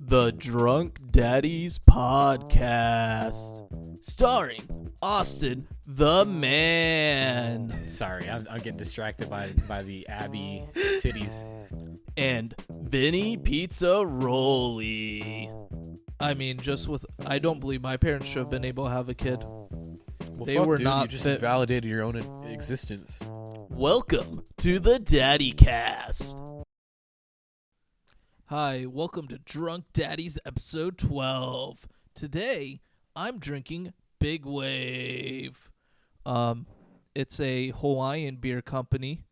The Drunk Daddies Podcast, starring Austin the Man. Sorry, I'm getting distracted by the Abby titties. And Vinny Pizza Rolly. I mean, I don't believe my parents should have been able to have a kid. Well, They were dude, not you just fit. invalidated your own existence. Welcome to the Daddy Cast. Hi, welcome to Drunk Daddies episode 12. Today, I'm drinking Big Wave. It's a Hawaiian beer company.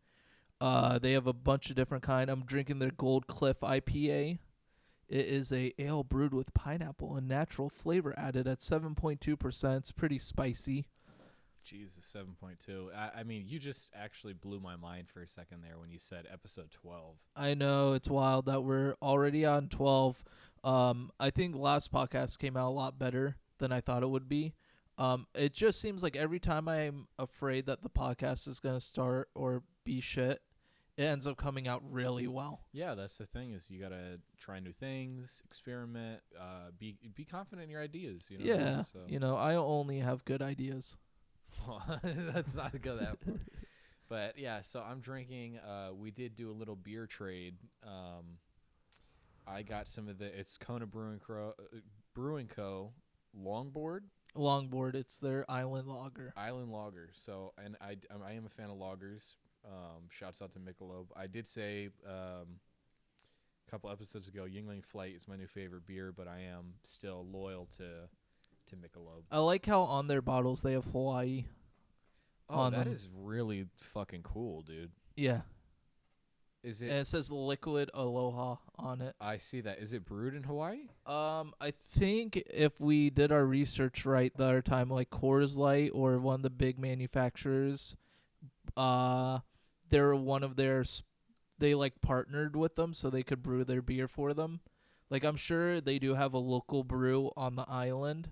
They have a bunch of different kind. I'm drinking their Gold Cliff IPA. It is a ale brewed with pineapple and natural flavor added at 7.2%. It's pretty spicy. Jesus, 7.2. I mean, you just actually blew my mind for a second there when you said episode 12. I know, it's wild that we're already on 12. I think last podcast came out a lot better than I thought it would be. It just seems like every time I'm afraid that the podcast is going to start or be shit, it ends up coming out really well. Yeah, that's the thing is you got to try new things, experiment, be confident in your ideas. You know? Yeah, So. I only have good ideas. That's not good that far. But yeah, so I'm drinking. We did do a little beer trade. I got some of it's Kona Brewing Co. Longboard. It's their Island Lager. So, and I am a fan of lagers. Shouts out to Michelob. I did say a couple episodes ago, Yingling Flight is my new favorite beer, but I am still loyal to Michelob. I like how on their bottles they have Hawaii. Oh, that is really fucking cool, dude. Yeah. Is it? And it says Liquid Aloha on it. I see that. Is it brewed in Hawaii? I think if we did our research right the other time, like Coors Light or one of the big manufacturers, they're one of they like partnered with them so they could brew their beer for them. Like I'm sure they do have a local brew on the island,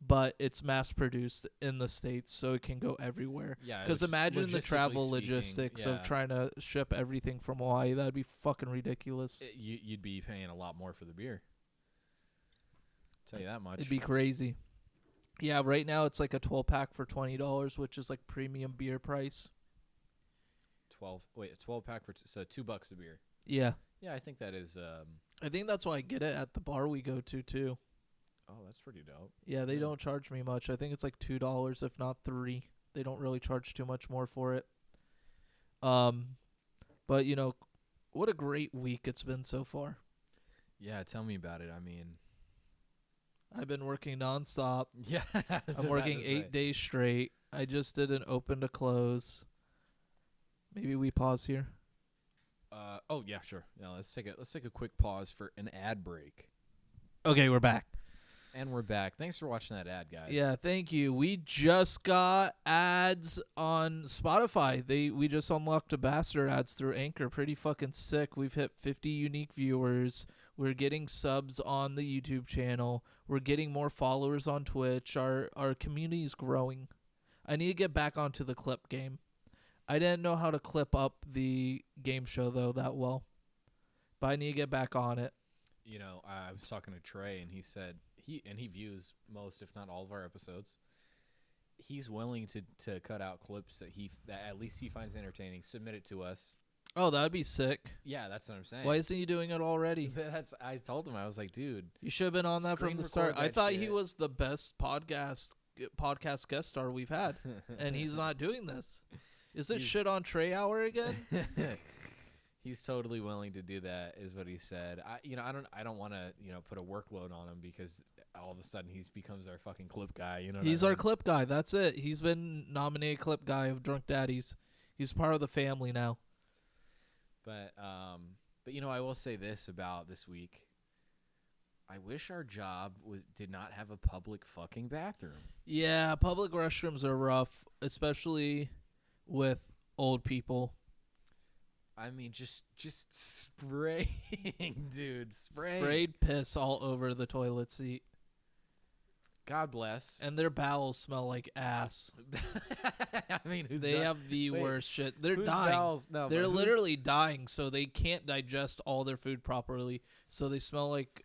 but it's mass produced in the States, so it can go everywhere. Yeah. Because imagine the travel speaking, logistics of trying to ship everything from Hawaii. That'd be fucking ridiculous. You'd be paying a lot more for the beer. Tell you that much. It'd be crazy. Yeah, right now it's like a 12-pack for $20, which is like premium beer price. A 12-pack for so $2 a beer. Yeah. Yeah, I think that is. I think that's why I get it at the bar we go to too. Oh, that's pretty dope. Yeah, they don't charge me much. I think it's like $2, if not $3. They don't really charge too much more for it. But what a great week it's been so far. Yeah, tell me about it. I mean, I've been working nonstop. Yeah, I'm working 8 days straight. I just did an open to close. Maybe we pause here. Oh yeah, sure. Yeah, let's take a quick pause for an ad break. Okay, we're back. And we're back. Thanks for watching that ad, guys. Yeah, thank you. We just got ads on Spotify. We just unlocked ambassador ads through Anchor. Pretty fucking sick. We've hit 50 unique viewers. We're getting subs on the YouTube channel. We're getting more followers on Twitch. Our community is growing. I need to get back onto the clip game. I didn't know how to clip up the game show, though, that well. But I need to get back on it. I was talking to Trey, and he said he views most, if not all, of our episodes. He's willing to cut out clips that at least he finds entertaining, submit it to us. Oh, that'd be sick. Yeah, that's what I'm saying. Why isn't he doing it already? I told him, I was like, dude. You should have been on that from the start. I thought he shit. was the best podcast guest star we've had, and he's not doing this. Is it shit on Trey hour again? He's totally willing to do that, is what he said. I don't want to put a workload on him because all of a sudden he becomes our fucking clip guy. He's our clip guy. That's it. He's been nominated clip guy of Drunk Daddies. He's part of the family now. But I will say this about this week. I wish our job did not have a public fucking bathroom. Yeah, public restrooms are rough, especially with old people. I mean, just spraying, dude. Sprayed piss all over the toilet seat. God bless. And their bowels smell like ass. I mean, they have the worst shit. They're dying. Bowels? No, they're literally dying, so they can't digest all their food properly. So they smell like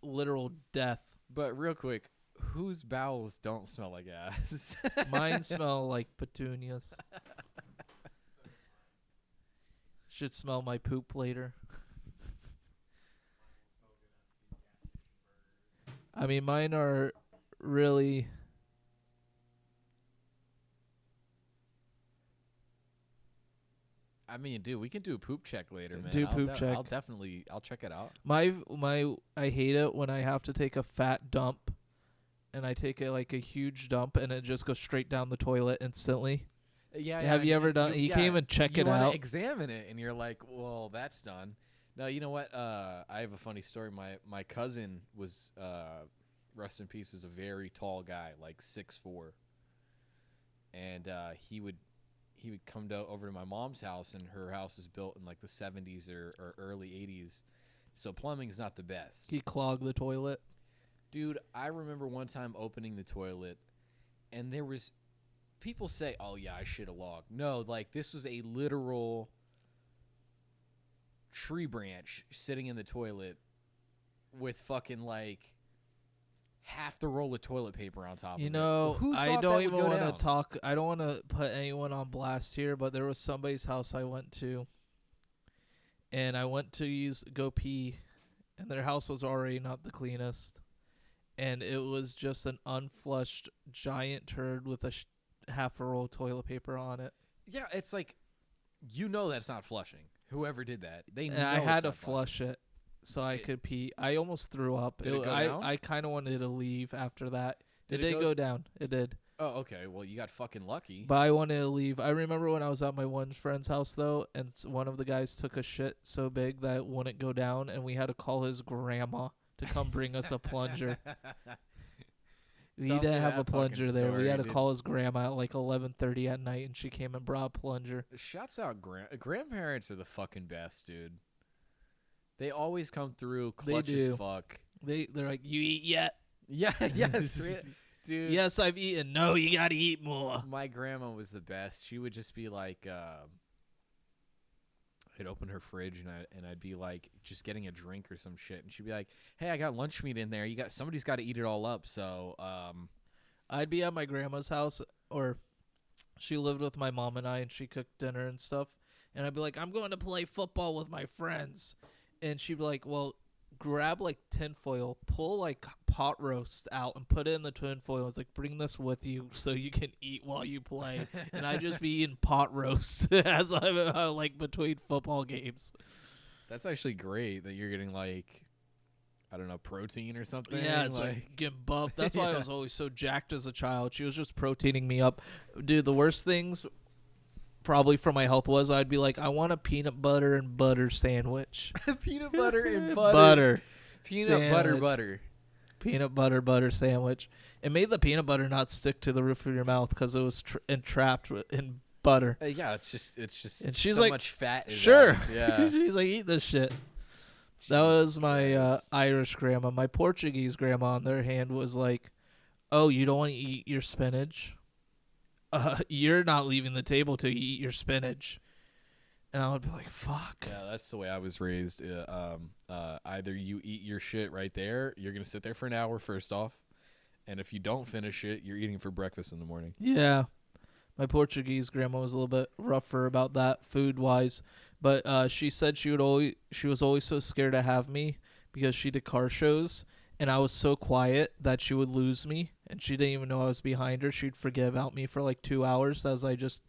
literal death. But real quick, whose bowels don't smell like ass? Mine smell like petunias. Should smell my poop later. I mean, mine are really... I mean, dude, we can do a poop check later, man. Do poop check. I'll check it out. I hate it when I have to take a fat dump, and I take a huge dump, and it just goes straight down the toilet instantly. Yeah. Have you ever done? You can't even check it out. You want to examine it, and you're like, well, that's done. No, you know what? I have a funny story. My cousin was, rest in peace, was a very tall guy, like 6'4", and he would come over to my mom's house, and her house is built in like the 70s or early 80s, so plumbing's not the best. He clogged the toilet. Dude, I remember one time opening the toilet, and there was people say, "Oh yeah, I shit a log." No, like this was a literal tree branch sitting in the toilet with fucking like half the roll of toilet paper on top of it. You know, I don't even want to down? talk. I don't want to put anyone on blast here, but there was somebody's house I went to, and I went to go pee, and their house was already not the cleanest, and it was just an unflushed giant turd with half a roll of toilet paper on it. Yeah, it's like, you know that's not flushing. Whoever did that, they know. And I had to flush it so I could pee. I almost threw up. Did it go down? I kind of wanted to leave after that. Did it go down? It did. Oh, okay. Well, you got fucking lucky. But I wanted to leave. I remember when I was at my one friend's house, though, and one of the guys took a shit so big that it wouldn't go down, and we had to call his grandma to come bring us a plunger. We didn't have a plunger there. We had to call his grandma at like 11:30 at night, and she came and brought a plunger. Shouts out grandparents are the fucking best, dude. They always come through clutch as fuck. They're like, "You eat yet?" Yeah, yes, dude. Yes, I've eaten. No, you gotta eat more. My grandma was the best. She would just be like, I'd open her fridge and I'd be like just getting a drink or some shit, and she'd be like, "Hey, I got lunch meat in there. Somebody's got to eat it all up." So, I'd be at my grandma's house, or she lived with my mom and I, and she cooked dinner and stuff, and I'd be like, "I'm going to play football with my friends," and she'd be like, "Well, grab like tinfoil, pull like pot roast out, and put it in the tinfoil. It's like, bring this with you so you can eat while you play." And I'd just be eating pot roast as I'm like between football games. That's actually great that you're getting like, I don't know, protein or something. Yeah, it's like getting buffed. That's why I was always so jacked as a child. She was just proteining me up. Dude, the worst things probably for my health was I'd be like, I want a peanut butter and butter sandwich. Peanut butter and butter. Butter. Peanut sandwich. butter. Peanut butter sandwich. It made the peanut butter not stick to the roof of your mouth because it was entrapped in butter. Yeah, it's just and she's so like, much fat. Sure. Yeah. She's like, eat this shit. That was my Irish grandma. My Portuguese grandma, on their hand, was like, "Oh, you don't want to eat your spinach? You're not leaving the table till you eat your spinach." And I would be like, "Fuck." Yeah, that's the way I was raised. Either you eat your shit right there, you're gonna sit there for an hour first off, and if you don't finish it, you're eating for breakfast in the morning. Yeah. My Portuguese grandma was a little bit rougher about that food-wise, but she said she was always so scared to have me because she did car shows, and I was so quiet that she would lose me, and she didn't even know I was behind her. She'd forget about me for like 2 hours as I just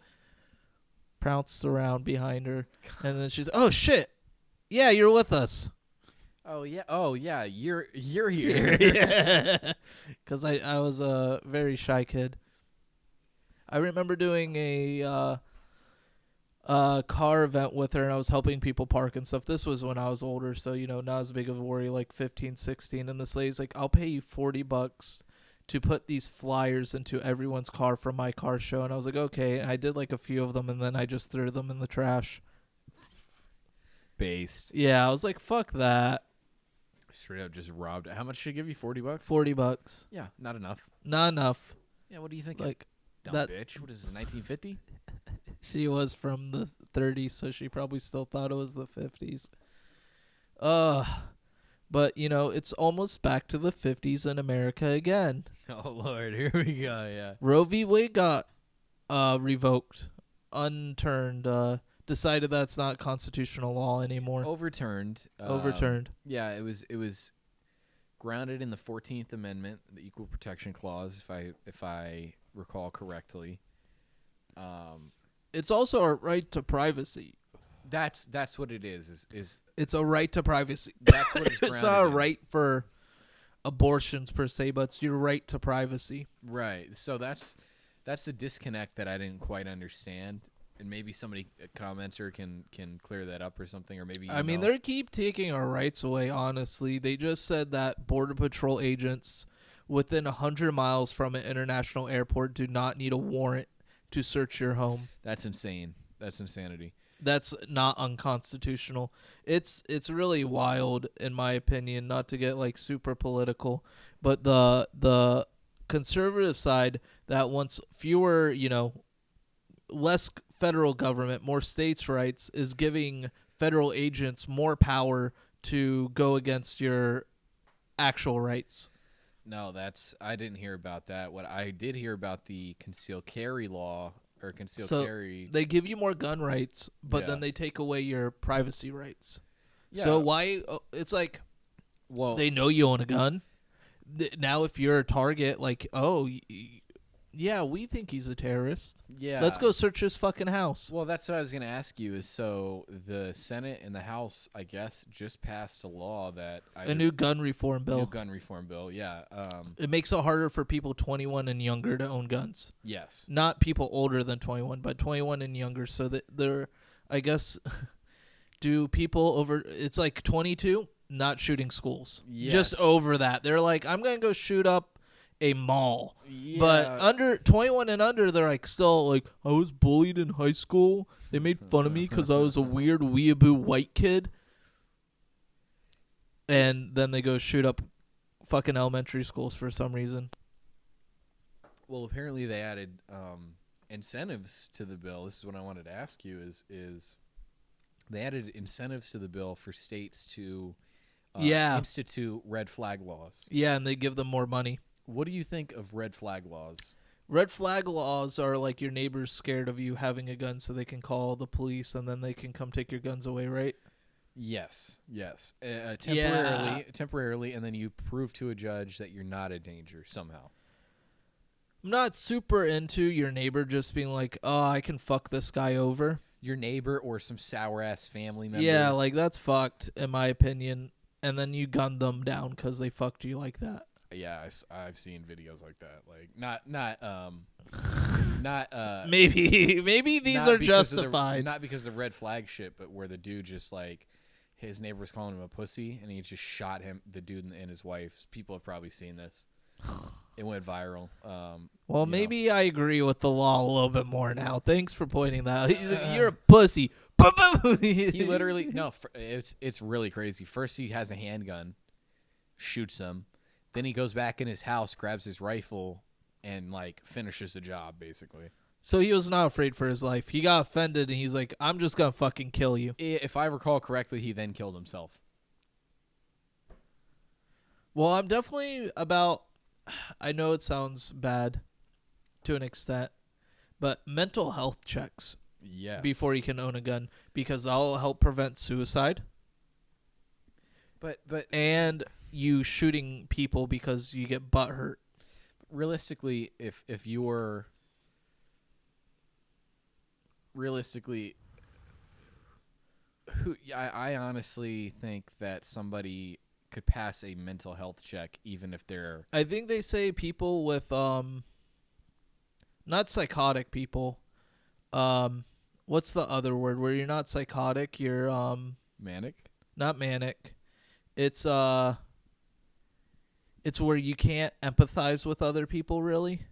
pounced around behind her, and then she's, "Oh shit, yeah, you're with us." Oh yeah, you're here. Yeah, because I was a very shy kid. I remember doing a car event with her, and I was helping people park and stuff. This was when I was older, so, not as big of a worry, like 15, 16. And this lady's like, "I'll pay you $40 to put these flyers into everyone's car for my car show." And I was like, "Okay." And I did like a few of them, and then I just threw them in the trash. Based. Yeah, I was like, fuck that. Straight up just robbed. How much should she give you? $40? $40. Yeah, not enough. Not enough. Yeah, what do you think? Like, dumb bitch. What is this, 1950? She was from the 30s, so she probably still thought it was the 50s. But, it's almost back to the 50s in America again. Oh, Lord. Here we go. Yeah. Roe v. Wade got revoked, unturned, decided that's not constitutional law anymore. Overturned. Overturned. Yeah, it was grounded in the 14th Amendment, the Equal Protection Clause, if I recall correctly. It's also a right to privacy. That's what it is It's a right to privacy. that's what it's grounded It's not a in. right for abortions per se, but it's your right to privacy. Right. So that's a disconnect that I didn't quite understand, and maybe somebody, a commenter, can clear that up or something, or maybe I mean, they keep taking our rights away, honestly. They just said that Border Patrol agents within 100 miles from an international airport do not need a warrant to search your home. That's insane. That's insanity. That's not unconstitutional. It's really wild, in my opinion, not to get like super political, but the conservative side that wants fewer, less federal government, more states' rights, is giving federal agents more power to go against your actual rights. No, I didn't hear about that. What I did hear about the concealed carry law, or concealed carry. They give you more gun rights, but Yeah. then they take away your privacy rights. Yeah. So why? It's like, Well, they know you own a gun. Now, if you're a target, like, yeah, we think he's a terrorist. yeah. Let's go search his fucking house. Well, that's what I was going to ask you. Is so the Senate and the House, I guess, just passed a law that A new gun reform bill. new gun reform bill. Yeah. It makes it harder for people 21 and younger to own guns. Yes. Not people older than 21, but 21 and younger. So that they're, I guess, do people over? It's like 22 not shooting schools. Yes. Just over that, they're like, I'm gonna go shoot up a mall. Yeah. But under 21 and under, they're like still like, I was bullied in high school. They made fun of me because I was a weird weeaboo white kid. And then they go shoot up fucking elementary schools for some reason. Well, apparently they added incentives to the bill. This is what I wanted to ask you: is they added incentives to the bill for states to institute red flag laws. Yeah, and they give them more money. What do you think of red flag laws? Red flag laws are like your neighbor's scared of you having a gun, so they can call the police and then they can come take your guns away, right? Yes. Temporarily, and then you prove to a judge that you're not a danger somehow. I'm not super into your neighbor just being like, oh, I can fuck this guy over. Your neighbor or some sour ass family member. Yeah, like that's fucked in my opinion. And then you gun them down because they fucked you like that. Yeah, I've seen videos like that. Like not Maybe these not are because of justified. not because of red flag shit, but where the dude just like his neighbor was calling him a pussy and he just shot the dude and his wife. People have probably seen this. It went viral. Well, maybe I agree with the law a little bit more now. Thanks for pointing that out. He's like, you're a pussy. He literally it's really crazy. First he has a handgun, shoots him, then he goes back in his house, grabs his rifle, and like finishes the job basically. So he was not afraid for his life. He got offended and he's like, I'm just gonna fucking kill you. If I recall correctly, he then killed himself. Well, I'm definitely about, I know it sounds bad to an extent, but mental health checks Yes. before you can own a gun, because that'll help prevent suicide But and you shooting people because you get butt hurt. realistically, if you're I honestly think that somebody could pass a mental health check even if they're I think they say people with not psychotic people. What's the other word where you're not psychotic, you're manic. not manic. It's where you can't empathize with other people really.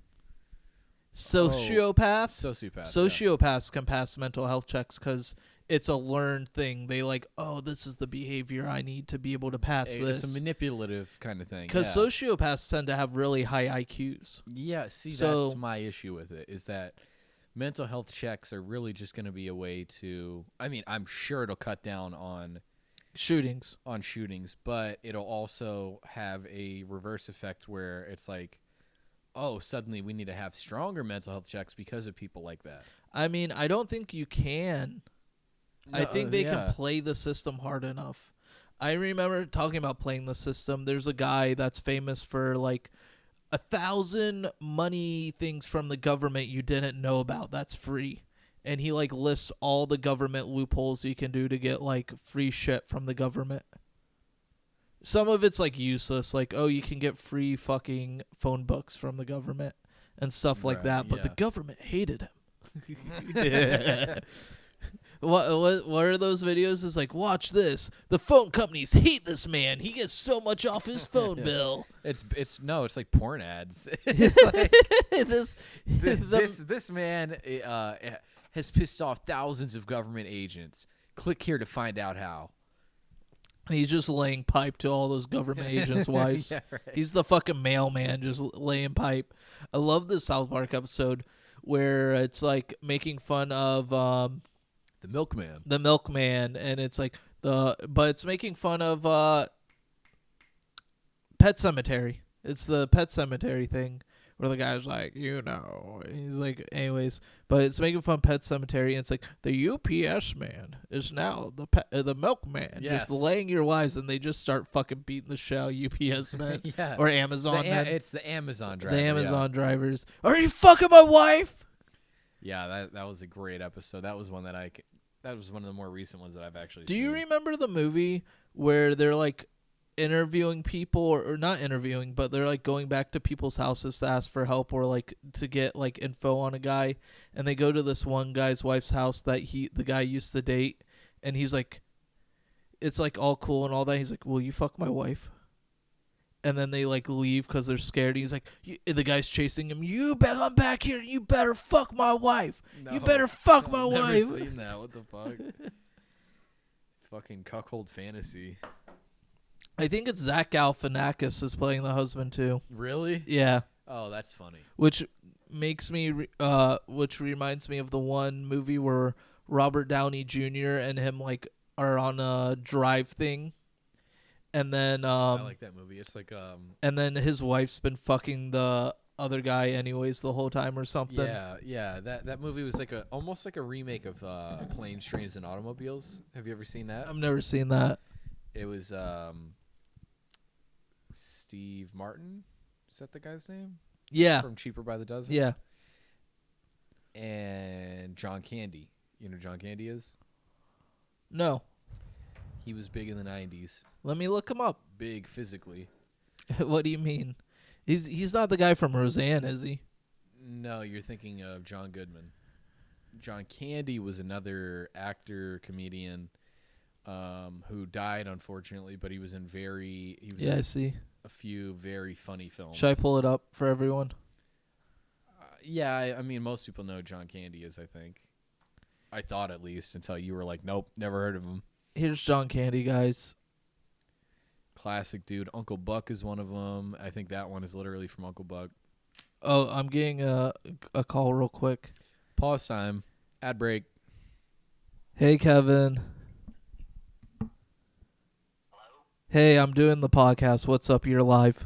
Sociopaths. Sociopaths can pass mental health checks because it's a learned thing. They like, oh, this is the behavior I need to be able to pass this. It's a manipulative kind of thing. Because sociopaths tend to have really high IQs. Yeah, see, So- that's my issue with it, is that mental health checks are really just going to be a way to, I mean, I'm sure it'll cut down on shootings. On shootings, but it'll also have a reverse effect where it's like, oh, suddenly we need to have stronger mental health checks because of people like that. I mean, I don't think you can. No, I think they can play the system hard enough. I remember talking about playing the system. There's a guy that's famous for like 1,000 money things from the government you didn't know about that's free. And he like lists all the government loopholes you can do to get like free shit from the government. Some of it's like useless, like, oh, you can get free fucking phone books from the government and stuff like that, but the government hated him. What are those videos? It's like, watch this. The phone companies hate this man. He gets so much off his phone bill. It's like porn ads. It's like this man has pissed off thousands of government agents. Click here to find out how. He's just laying pipe to all those government agents' wives. Yeah, right. He's the fucking mailman just laying pipe. I love the South Park episode where it's like making fun of the milkman. The milkman, and it's like but it's making fun of Pet Cemetery. It's the Pet Cemetery thing where the guy's like, he's like, anyways, but it's making fun of Pet Cemetery, and it's like the UPS man is now the milkman, just laying your wives, and they just start fucking beating the shit out of UPS men or Amazon men. It's the Amazon driver. The Amazon drivers. Are you fucking my wife? Yeah, that was a great episode. That was one that was one of the more recent ones that I've actually seen. Do you remember the movie where they're like interviewing people or not interviewing, but they're like going back to people's houses to ask for help or like to get like info on a guy, and they go to this one guy's wife's house that the guy used to date, and he's like, it's like all cool and all that. He's like, will you fuck my wife? And then they like leave because they're scared. He's like, the guy's chasing him. I'm back here. You better fuck my wife. No, you better fuck my wife. I've never seen that. What the fuck? Fucking cuckold fantasy. I think it's Zach Galifianakis is playing the husband too. Really? Yeah. Oh, that's funny. Which makes me, which reminds me of the one movie where Robert Downey Jr. and him like are on a drive thing, and then I like that movie. It's like and then his wife's been fucking the other guy anyways the whole time or something. Yeah. That movie was like almost like a remake of Planes, Trains, and Automobiles. Have you ever seen that? I've never seen that. It was Steve Martin. Is that the guy's name? Yeah. From Cheaper by the Dozen? Yeah. And John Candy. You know who John Candy is? No. He was big in the 90s. Let me look him up. Big physically. What do you mean? He's not the guy from Roseanne, is he? No, you're thinking of John Goodman. John Candy was another actor, comedian, who died unfortunately, but he was in I see a few very funny films. Should I pull it up for everyone? Yeah, I mean most people know John Candy is, I think. I thought at least until you were like, nope, never heard of him. Here's John Candy, guys. Classic dude. Uncle Buck is one of them. I think that one is literally from Uncle Buck. Oh, I'm getting a call real quick. Pause time. Ad break. Hey, Kevin. Hello? Hey, I'm doing the podcast. What's up? You're live.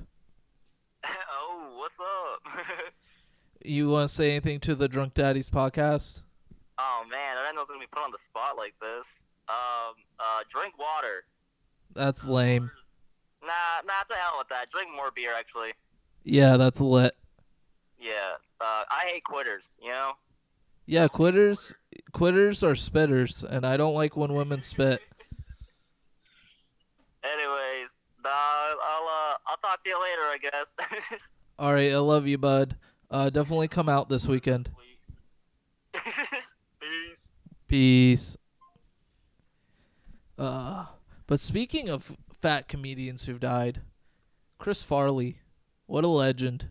Oh, what's up? You want to say anything to the Drunk Daddies podcast? Oh, man, I didn't know I was going to be put on the spot like this. Drink water. That's lame. Nah, to hell with that. Drink more beer, actually. Yeah, that's lit. Yeah, I hate quitters, you know? Yeah, quitters are spitters, and I don't like when women spit. Anyways, I'll talk to you later, I guess. All right, I love you, bud. Definitely come out this weekend. Peace. Peace. But speaking of fat comedians who've died, Chris Farley, what a legend.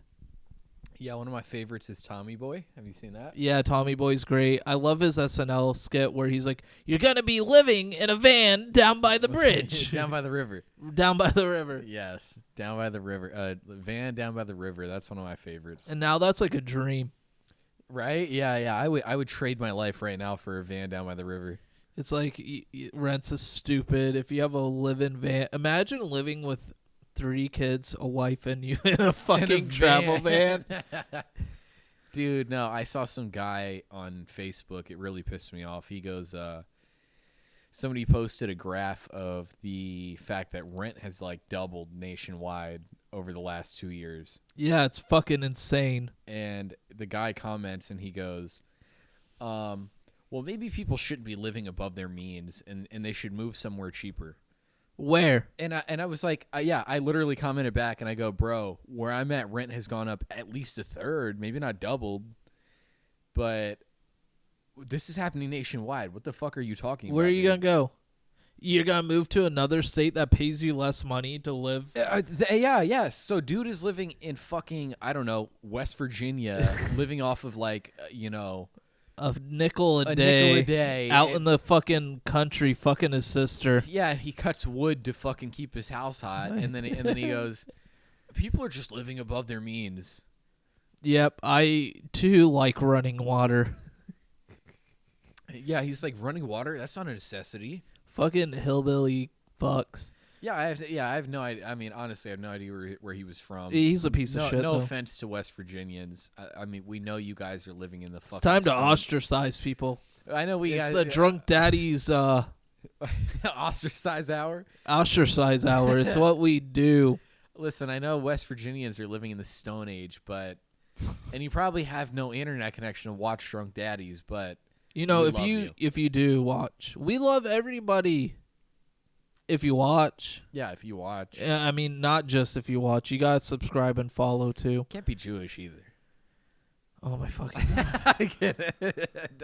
Yeah, one of my favorites is Tommy Boy. Have you seen that? Yeah, Tommy Boy's great. I love his SNL skit where he's like, "You're gonna be living in a van down by the bridge, Down by the river." Down by the river. Yes, down by the river. Van down by the river. That's one of my favorites. And now that's like a dream. Right? Yeah. I would trade my life right now for a van down by the river. It's like rent's is stupid. If you have a live-in van, imagine living with 3 kids, a wife, and you in a fucking travel van. Dude, no, I saw some guy on Facebook. It really pissed me off. He goes, somebody posted a graph of the fact that rent has like doubled nationwide over the last 2 years. Yeah, it's fucking insane. And the guy comments and he goes, well, maybe people shouldn't be living above their means and they should move somewhere cheaper. Where? And I was like, yeah, I literally commented back and I go, bro, where I'm at, rent has gone up at least a third, maybe not doubled, but this is happening nationwide. What the fuck are you talking about? Where are you going to go? You're going to move to another state that pays you less money to live? Yes. So dude is living in fucking, I don't know, West Virginia, living off of like, a nickel a day out in the fucking country, fucking his sister. Yeah, he cuts wood to fucking keep his house hot, and then he goes, people are just living above their means. Yep, I too like running water. Yeah, he's like, running water? That's not a necessity. Fucking hillbilly fucks. Yeah, I have no idea. I mean, honestly, I have no idea where he was from. He's a piece of shit. No though. offense to West Virginians. I mean, we know you guys are living in the fucking. It's time to stone. ostracize people. I know we. It's guys, the drunk daddies ostracize hour. Ostracize hour. It's what we do. Listen, I know West Virginians are living in the Stone Age, and you probably have no internet connection to watch Drunk Daddies, but if you do watch, we love everybody. If you watch. Yeah, if you watch. I mean, not just if you watch. You gotta subscribe and follow too. Can't be Jewish either. Oh my fucking God. I get it.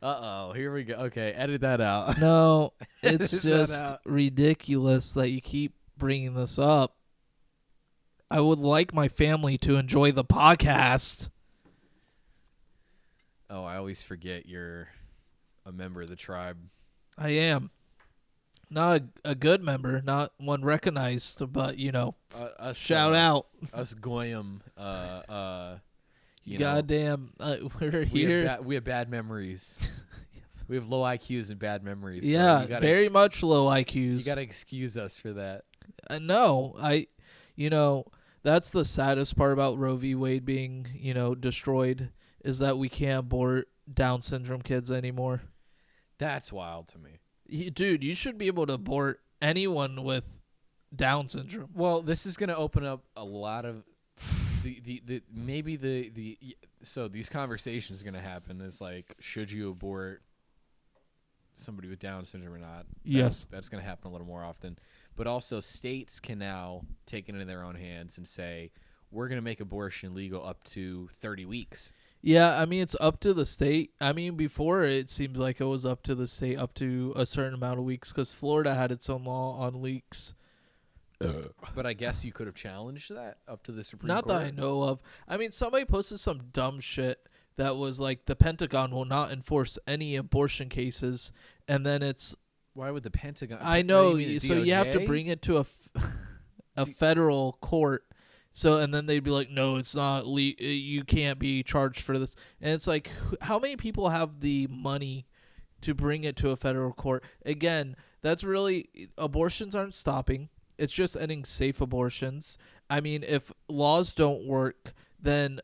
Uh-oh, here we go. Okay, edit that out. No, it's just ridiculous that you keep bringing this up. I would like my family to enjoy the podcast. Oh, I always forget you're a member of the tribe. I am. Not a good member, not one recognized, but, Us, shout out. Us Goyim, Goddamn, we're here. We have bad memories. We have low IQs and bad memories. Yeah, so very much low IQs. You got to excuse us for that. No, that's the saddest part about Roe v. Wade being, destroyed, is that we can't abort Down syndrome kids anymore. That's wild to me. Dude, you should be able to abort anyone with Down syndrome. Well, this is going to open up a lot of so these conversations are going to happen is like, should you abort somebody with Down syndrome or not? Yes. That's going to happen a little more often. But also states can now take it into their own hands and say, we're going to make abortion legal up to 30 weeks. Yeah, I mean, it's up to the state. I mean, before it seemed like it was up to the state up to a certain amount of weeks because Florida had its own law on leaks. But I guess you could have challenged that up to the Supreme Not Court. that I know of. I mean, somebody posted some dumb shit that was like the Pentagon will not enforce any abortion cases. And then it's... Why would the Pentagon... I know. You So you have to bring it to a federal court. So, and then they'd be like, no, it's not, you can't be charged for this. And it's like, how many people have the money to bring it to a federal court? Again, that's really, abortions aren't stopping. It's just ending safe abortions. I mean, if laws don't work, then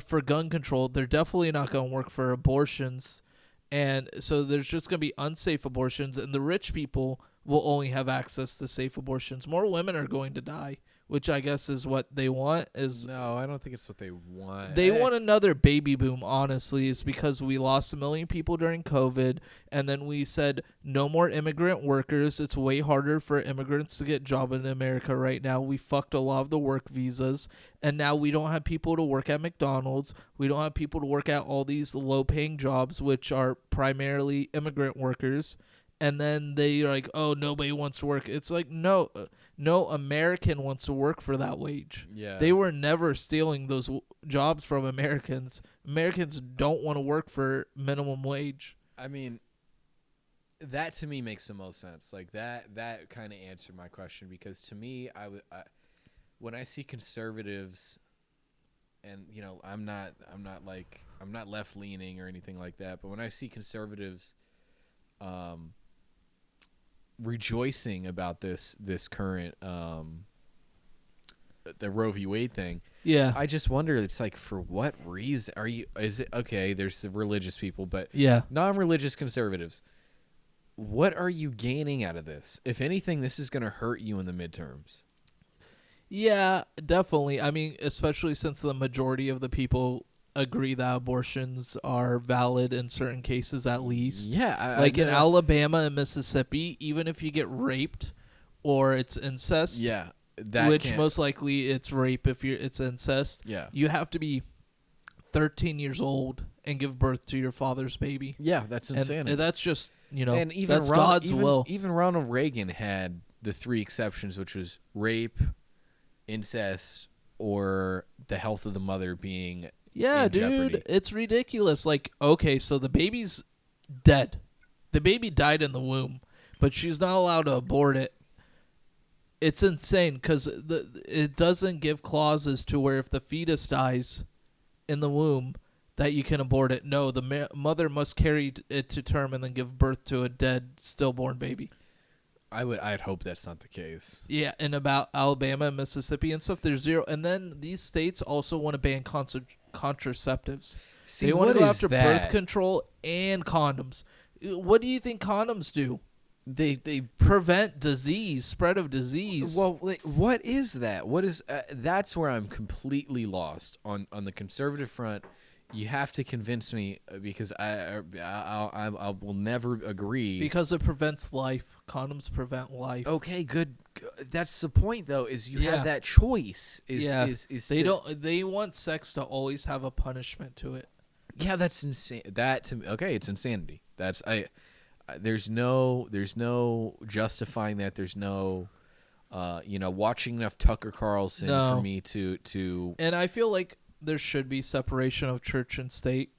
for gun control, they're definitely not going to work for abortions. And so there's just going to be unsafe abortions, and the rich people will only have access to safe abortions. More women are going to die, which I guess is what they want. No, I don't think it's what they want. They want another baby boom, honestly, is because we lost 1 million people during COVID, and then we said no more immigrant workers. It's way harder for immigrants to get jobs in America right now. We fucked a lot of the work visas, and now we don't have people to work at McDonald's. We don't have people to work at all these low-paying jobs, which are primarily immigrant workers. And then they're like, oh, nobody wants to work. It's like, no American wants to work for that wage. Yeah. They were never stealing those jobs from Americans. Americans don't want to work for minimum wage. I mean, that to me makes the most sense. Like that kind of answered my question, because to me, when I see conservatives, and I'm not left leaning or anything like that, but when I see conservatives rejoicing about this current the Roe v. Wade thing. Yeah. I just wonder, it's like, for what reason are you? Is it okay? There's the religious people, but Yeah. non-religious conservatives. What are you gaining out of this? If anything, this is going to hurt you in the midterms. Yeah, definitely. I mean, especially since the majority of the people agree that abortions are valid in certain cases, at least. Yeah, Like in Alabama and Mississippi, even if you get raped or it's incest, yeah, that which can't- most likely it's rape if it's incest, yeah, you have to be 13 years old and give birth to your father's baby. yeah, that's insanity. And that's just, and even that's God's will. Even Ronald Reagan had the 3 exceptions, which was rape, incest, or the health of the mother being Yeah, in dude, jeopardy. it's ridiculous. Like, okay, so the baby's dead. The baby died in the womb, but she's not allowed to abort it. It's insane because it doesn't give clauses to where if the fetus dies in the womb that you can abort it. No, the mother must carry it to term and then give birth to a dead stillborn baby. I'd hope that's not the case. Yeah, and about Alabama and Mississippi and stuff, there's 0. And then these states also want to ban contraceptives. See, They want to what go is after that? birth control and condoms. What do you think condoms do? They Prevent disease, spread of disease. Well, like, what is that? What is that's where I'm completely lost on the conservative front. You have to convince me because I will never agree. Because it prevents life. Condoms prevent life. Okay, good. That's the point, though. Is you Yeah. have that choice. They want sex to always have a punishment to it. Yeah, that's insane. That to me, okay, it's insanity. That's there's no justifying that. There's no watching enough Tucker Carlson No. for me to And I feel like there should be separation of church and state.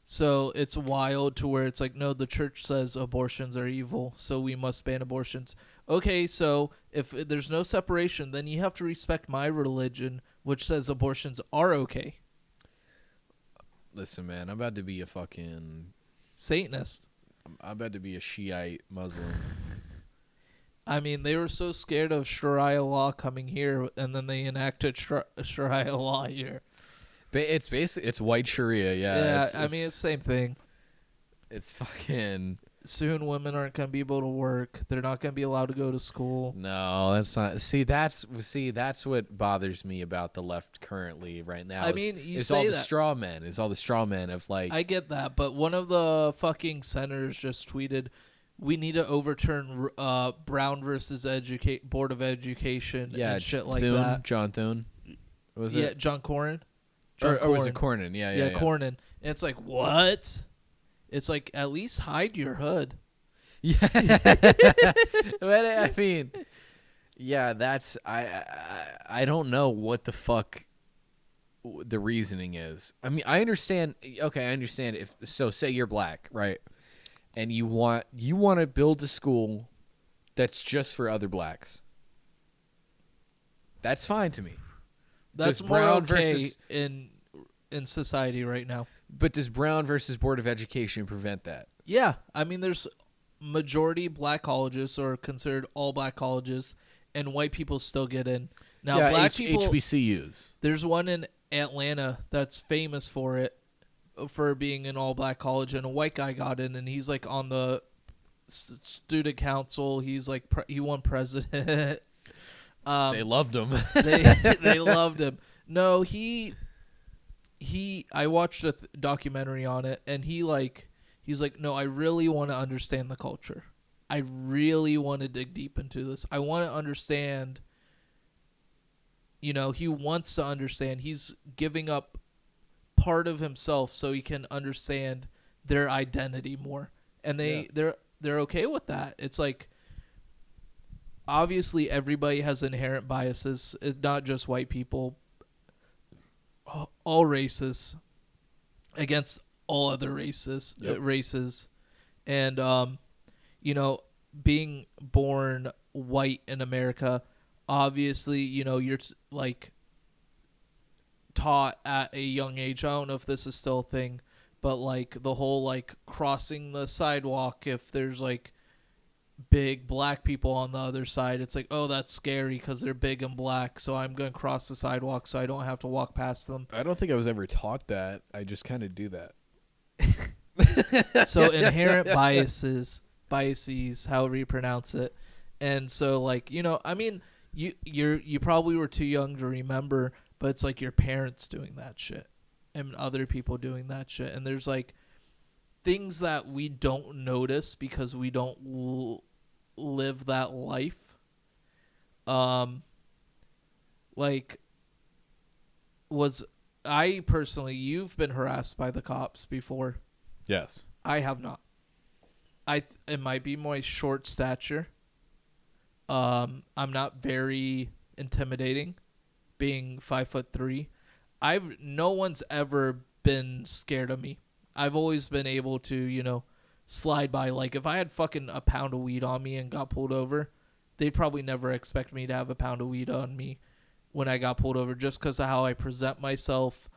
So it's wild to where it's like, no, the church says abortions are evil, so we must ban abortions. Okay, so if there's no separation, then you have to respect my religion, which says abortions are okay. listen, man. I'm about to be a fucking Satanist. I'm about to be a Shiite Muslim. I mean, they were so scared of Sharia law coming here, and then they enacted Sharia law here. It's basically white Sharia, Yeah, I mean, it's the same thing. it's fucking Soon women aren't going to be able to work. They're not going to be allowed to go to school. no, that's not. That's what bothers me about the left currently right now. I mean, you is say all the that. straw men. Is all the straw men of like. I get that, but one of the fucking senators just tweeted, we need to overturn Brown versus Board of Education and shit like Thune, that. John Thune. Was Yeah, it? John Cornyn. Or was it Cornyn? Yeah. Cornyn. And it's like, what? It's like, at least hide your hood. Yeah. But I mean, yeah, that's I don't know what the fuck the reasoning is. I mean, I understand. Okay, I understand. If so, say you're black, right? And you want to build a school that's just for other blacks. That's fine to me. That's Does more Brown okay versus- in society right now. But does Brown versus Board of Education prevent that? Yeah, I mean, there's majority black colleges or considered all black colleges, and white people still get in. Now, yeah, black people, HBCUs. there's one in Atlanta that's famous for it, for being an all black college, and a white guy got in, and he's like on the student council. He's like he won president. They loved him. they loved him. No, I watched a documentary on it, and he's like, no, I really want to understand the culture. I really want to dig deep into this. I want to understand. He wants to understand. He's giving up part of himself so he can understand their identity more, and they're okay with that. It's like, obviously everybody has inherent biases. It's not just white people. All races against all other races. Yep. And being born white in America, obviously, you're like taught at a young age. I don't know if this is still a thing, But like the whole like crossing the sidewalk, if there's like big black people on the other side, it's like, oh, that's scary because they're big and black, so I'm going to cross the sidewalk so I don't have to walk past them. I don't think I was ever taught that. I just kind of do that. So inherent biases, however you pronounce it. And so like, you know, I mean, you probably were too young to remember, but it's like your parents doing that shit and other people doing that shit. And there's like things that we don't notice because we don't live that life. Like, I personally, you've been harassed by the cops before. Yes. I have not. It might be my short stature. I'm not very intimidating, being 5'3". No one's ever been scared of me. I've always been able to, you know, slide by. Like if I had fucking a pound of weed on me and got pulled over, they'd probably never expect me to have a pound of weed on me when I got pulled over, just because of how I present myself,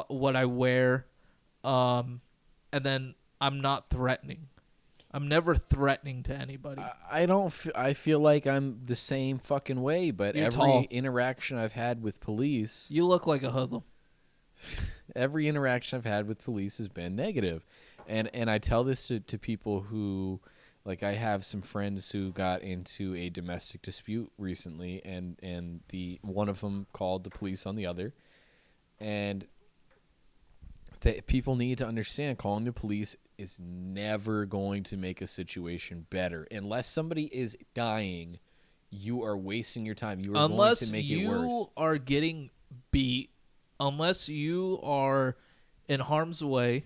what I wear, and then I'm not threatening. I'm never threatening to anybody. I feel like I'm the same fucking way, but You're every tall. interaction I've had with police, You look like a hoodlum. every interaction I've had with police has been negative. And I tell this to people who, like, I have some friends who got into a domestic dispute recently, and one of them called the police on the other. And people need to understand, calling the police is never going to make a situation better. Unless somebody is dying, you are wasting your time. You are going to make it worse. Unless you are getting beat, unless you are in harm's way,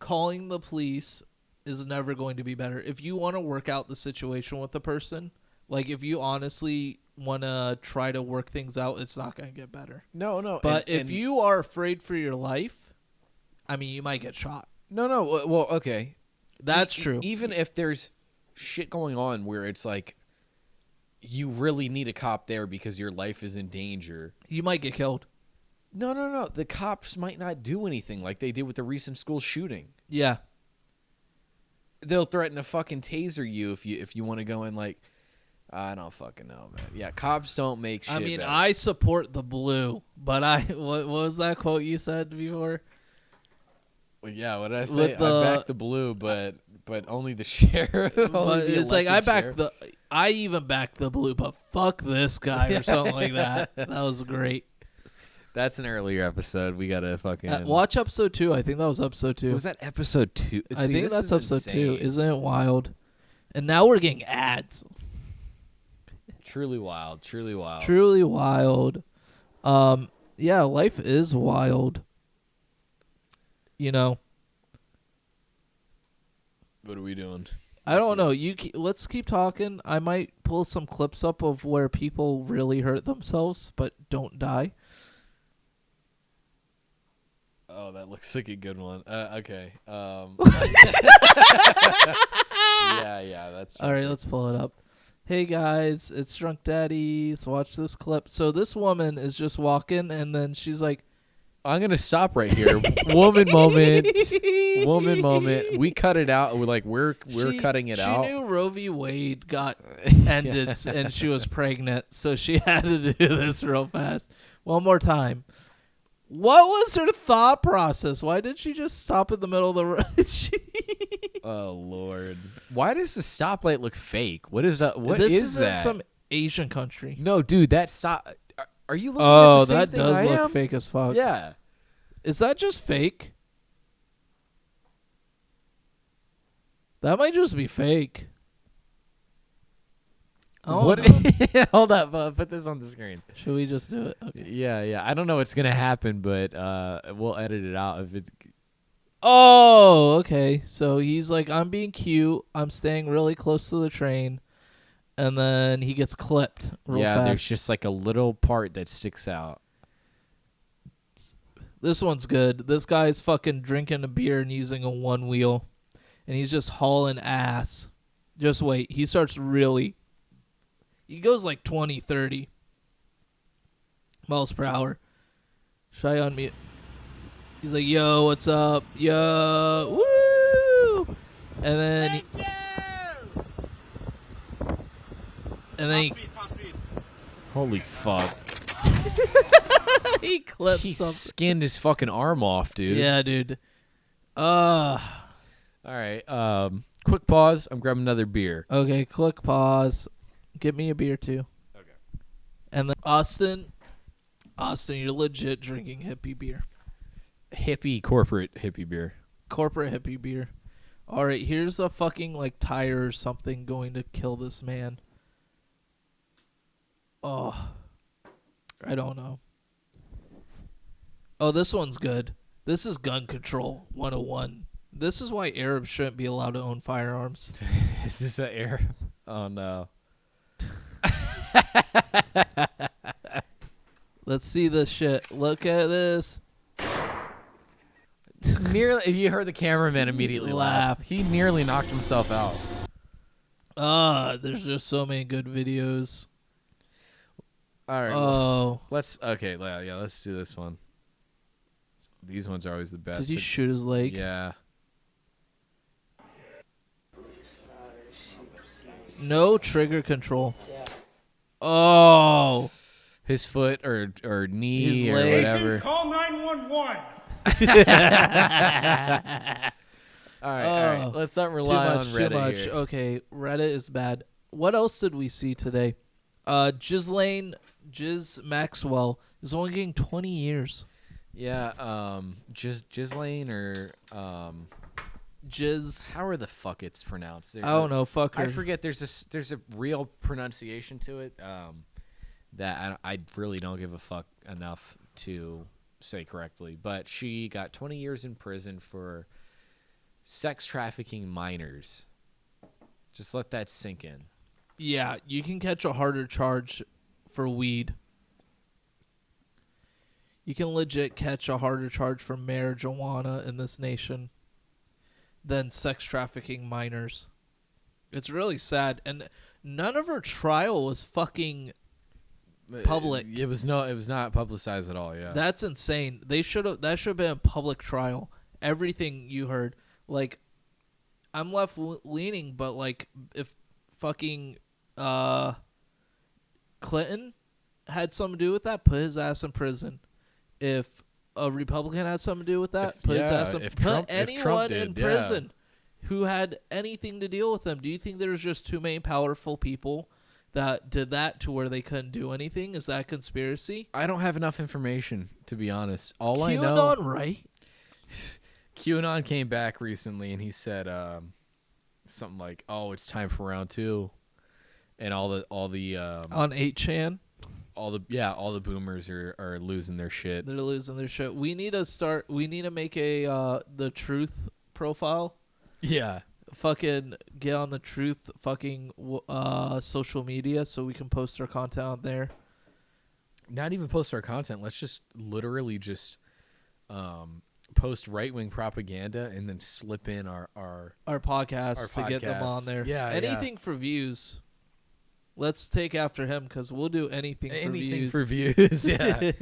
calling the police is never going to be better. If you want to work out the situation with the person, like if you honestly want to try to work things out, it's not going to get better. No. But if you are afraid for your life, I mean, you might get shot. No. Well, okay. That's true. Even if there's shit going on where it's like you really need a cop there because your life is in danger, You might get killed. No. The cops might not do anything like they did with the recent school shooting. Yeah. They'll threaten to fucking taser you if you want to go in. Like, I don't fucking know, man. Yeah, cops don't make shit I mean, better. I support the blue, but what was that quote you said before? Well, yeah, what did I say? With I back the blue, but only the sheriff. But it's like I even back the blue, but fuck this guy or something like that. That was great. That's an earlier episode. We gotta fucking watch episode 2. I think that was episode 2. Was that episode 2? I think that's episode 2. Isn't it wild? And now we're getting ads. Truly wild. Truly wild. Yeah, life is wild. You know. What are we doing? I don't know. Let's keep talking. I might pull some clips up of where people really hurt themselves but don't die. Oh, that looks like a good one. Okay. Yeah, that's all right. Let's pull it up. Hey guys, it's Drunk Daddies. Watch this clip. So this woman is just walking, and then she's like, I'm gonna stop right here. Woman moment. We cut it out. We're cutting it out. She knew ROE v. Wade got ended, and she was pregnant, so she had to do this real fast. One more time. What was her thought process? Why did she just stop in the middle of the road? Oh Lord! Why does the stoplight look fake? What is that? What this is that? This is some Asian country. No, dude, that stop. Are you looking Oh, at the same that thing does I look am? fake as fuck. Yeah. Is that just fake? That might just be fake. Oh, What? Hold up, put this on the screen. Should we just do it? Okay. Yeah. I don't know what's gonna happen, but we'll edit it out if it. Oh, okay. So he's like, I'm being cute. I'm staying really close to the train. And then he gets clipped real fast. There's just like a little part that sticks out. This one's good. This guy's fucking drinking a beer and using a one wheel. And he's just hauling ass. Just wait. He starts really... He goes like 20, 30 miles per hour. Should I unmute? He's like, "Yo, what's up? Yo, woo!" And then, Top speed. Holy fuck. he clips He something. skinned his fucking arm off, dude. Yeah, dude. All right. Quick pause. I'm grabbing another beer. Okay, quick pause. Get me a beer too. Okay. And then Austin, you're legit drinking hippie beer. Corporate hippie beer. Corporate hippie beer. All right, here's a fucking like tire or something going to kill this man. Oh, I don't know. Oh, this one's good. This is gun control 101. This is why Arabs shouldn't be allowed to own firearms. Is this an air? Oh no. Let's see this shit. Look at this. Nearly, you heard the cameraman immediately laugh. He nearly knocked himself out. There's just so many good videos. All right. Oh, Let's do this one. These ones are always the best. did he shoot his leg? Yeah. No trigger control. Oh. His foot or knee His or leg. whatever. Call 911. All right. Let's not rely on Reddit Too much. here. Okay, Reddit is bad. What else did we see today? Jiz Maxwell is only getting 20 years. Yeah. Ghislaine or Jiz. how are the fuck it's pronounced? I don't know. Fuck her. I forget. There's a real pronunciation to it. That I really don't give a fuck enough to say correctly. But she got 20 years in prison for sex trafficking minors. Just let that sink in. Yeah, you can catch a harder charge for weed. You can legit catch a harder charge for marijuana in this nation than sex trafficking minors. It's really sad. And none of her trial was fucking public. It was not publicized at all. Yeah. That's insane. That should have been a public trial. Everything you heard. Like, I'm left leaning, but like, if fucking Clinton had something to do with that, put his ass in prison. If a Republican had something to do with that, put his ass in. Put anyone in prison who had anything to deal with them. Do you think there's just too many powerful people that did that to where they couldn't do anything? Is that conspiracy? I don't have enough information, to be honest. All QAnon, I know, right? QAnon came back recently and he said something like, "Oh, it's time for round 2," and all the On 8chan, all the boomers are losing their shit. they're losing their shit. We need to make a the truth profile. Yeah. Fucking get on the truth fucking social media so we can post our content on there. Not even post our content. Let's just literally just post right-wing propaganda and then slip in our Podcast to get them on there. Yeah, anything for views. Let's take after him because we'll do anything for views. Yeah.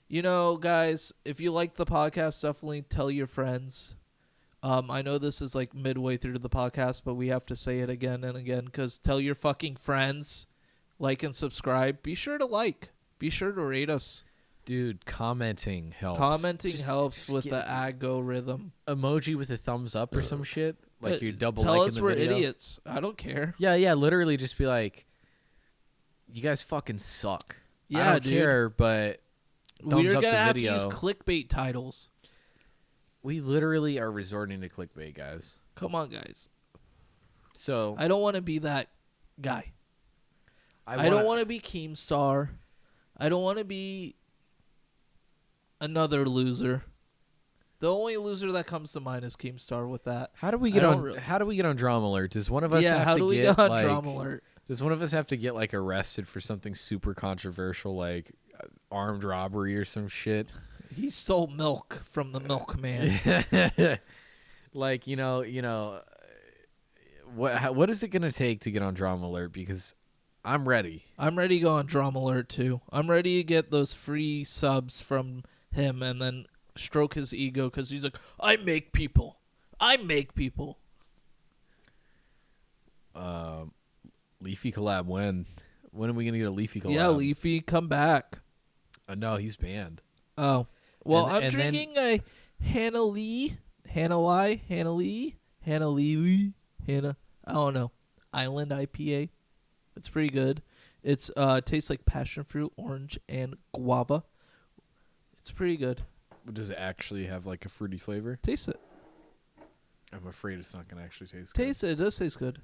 Guys, if you like the podcast, definitely tell your friends. I know this is like midway through the podcast, but we have to say it again and again because tell your fucking friends, like and subscribe. Be sure to like. Be sure to rate us. Dude, commenting helps. Helps with the algorithm. Emoji with a thumbs up or some shit. Like you double Tell liking us the we're video. idiots. I don't care. Yeah, literally just be like, you guys fucking suck. Yeah, I don't dude. care, but thumbs We're up gonna the have video. to use clickbait titles. We literally are resorting to clickbait, guys. Come on, guys. So I don't want to be that guy. I don't want to be Keemstar. I don't want to be another loser. The only loser that comes to mind is Keemstar with that. How do we get on Drama Alert? Does one of us have how to do we get get on like, Drama Alert? Does one of us have to get like arrested for something super controversial like armed robbery or some shit? He stole milk from the milkman. Like, what is it going to take to get on Drama Alert? Because I'm ready. I'm ready to go on Drama Alert too. I'm ready to get those free subs from him and then stroke his ego because he's like, I make people. Leafy collab when? When are we gonna get a Leafy collab? Yeah, Leafy, come back. No, he's banned. Oh. Well, And- I'm and then- drinking a Hannah Lee. I don't know. Island IPA. It's pretty good. It's tastes like passion fruit, orange, and guava. It's pretty good. Does it actually have like a fruity flavor? Taste it. I'm afraid it's not gonna actually taste good. Taste it. It does taste good.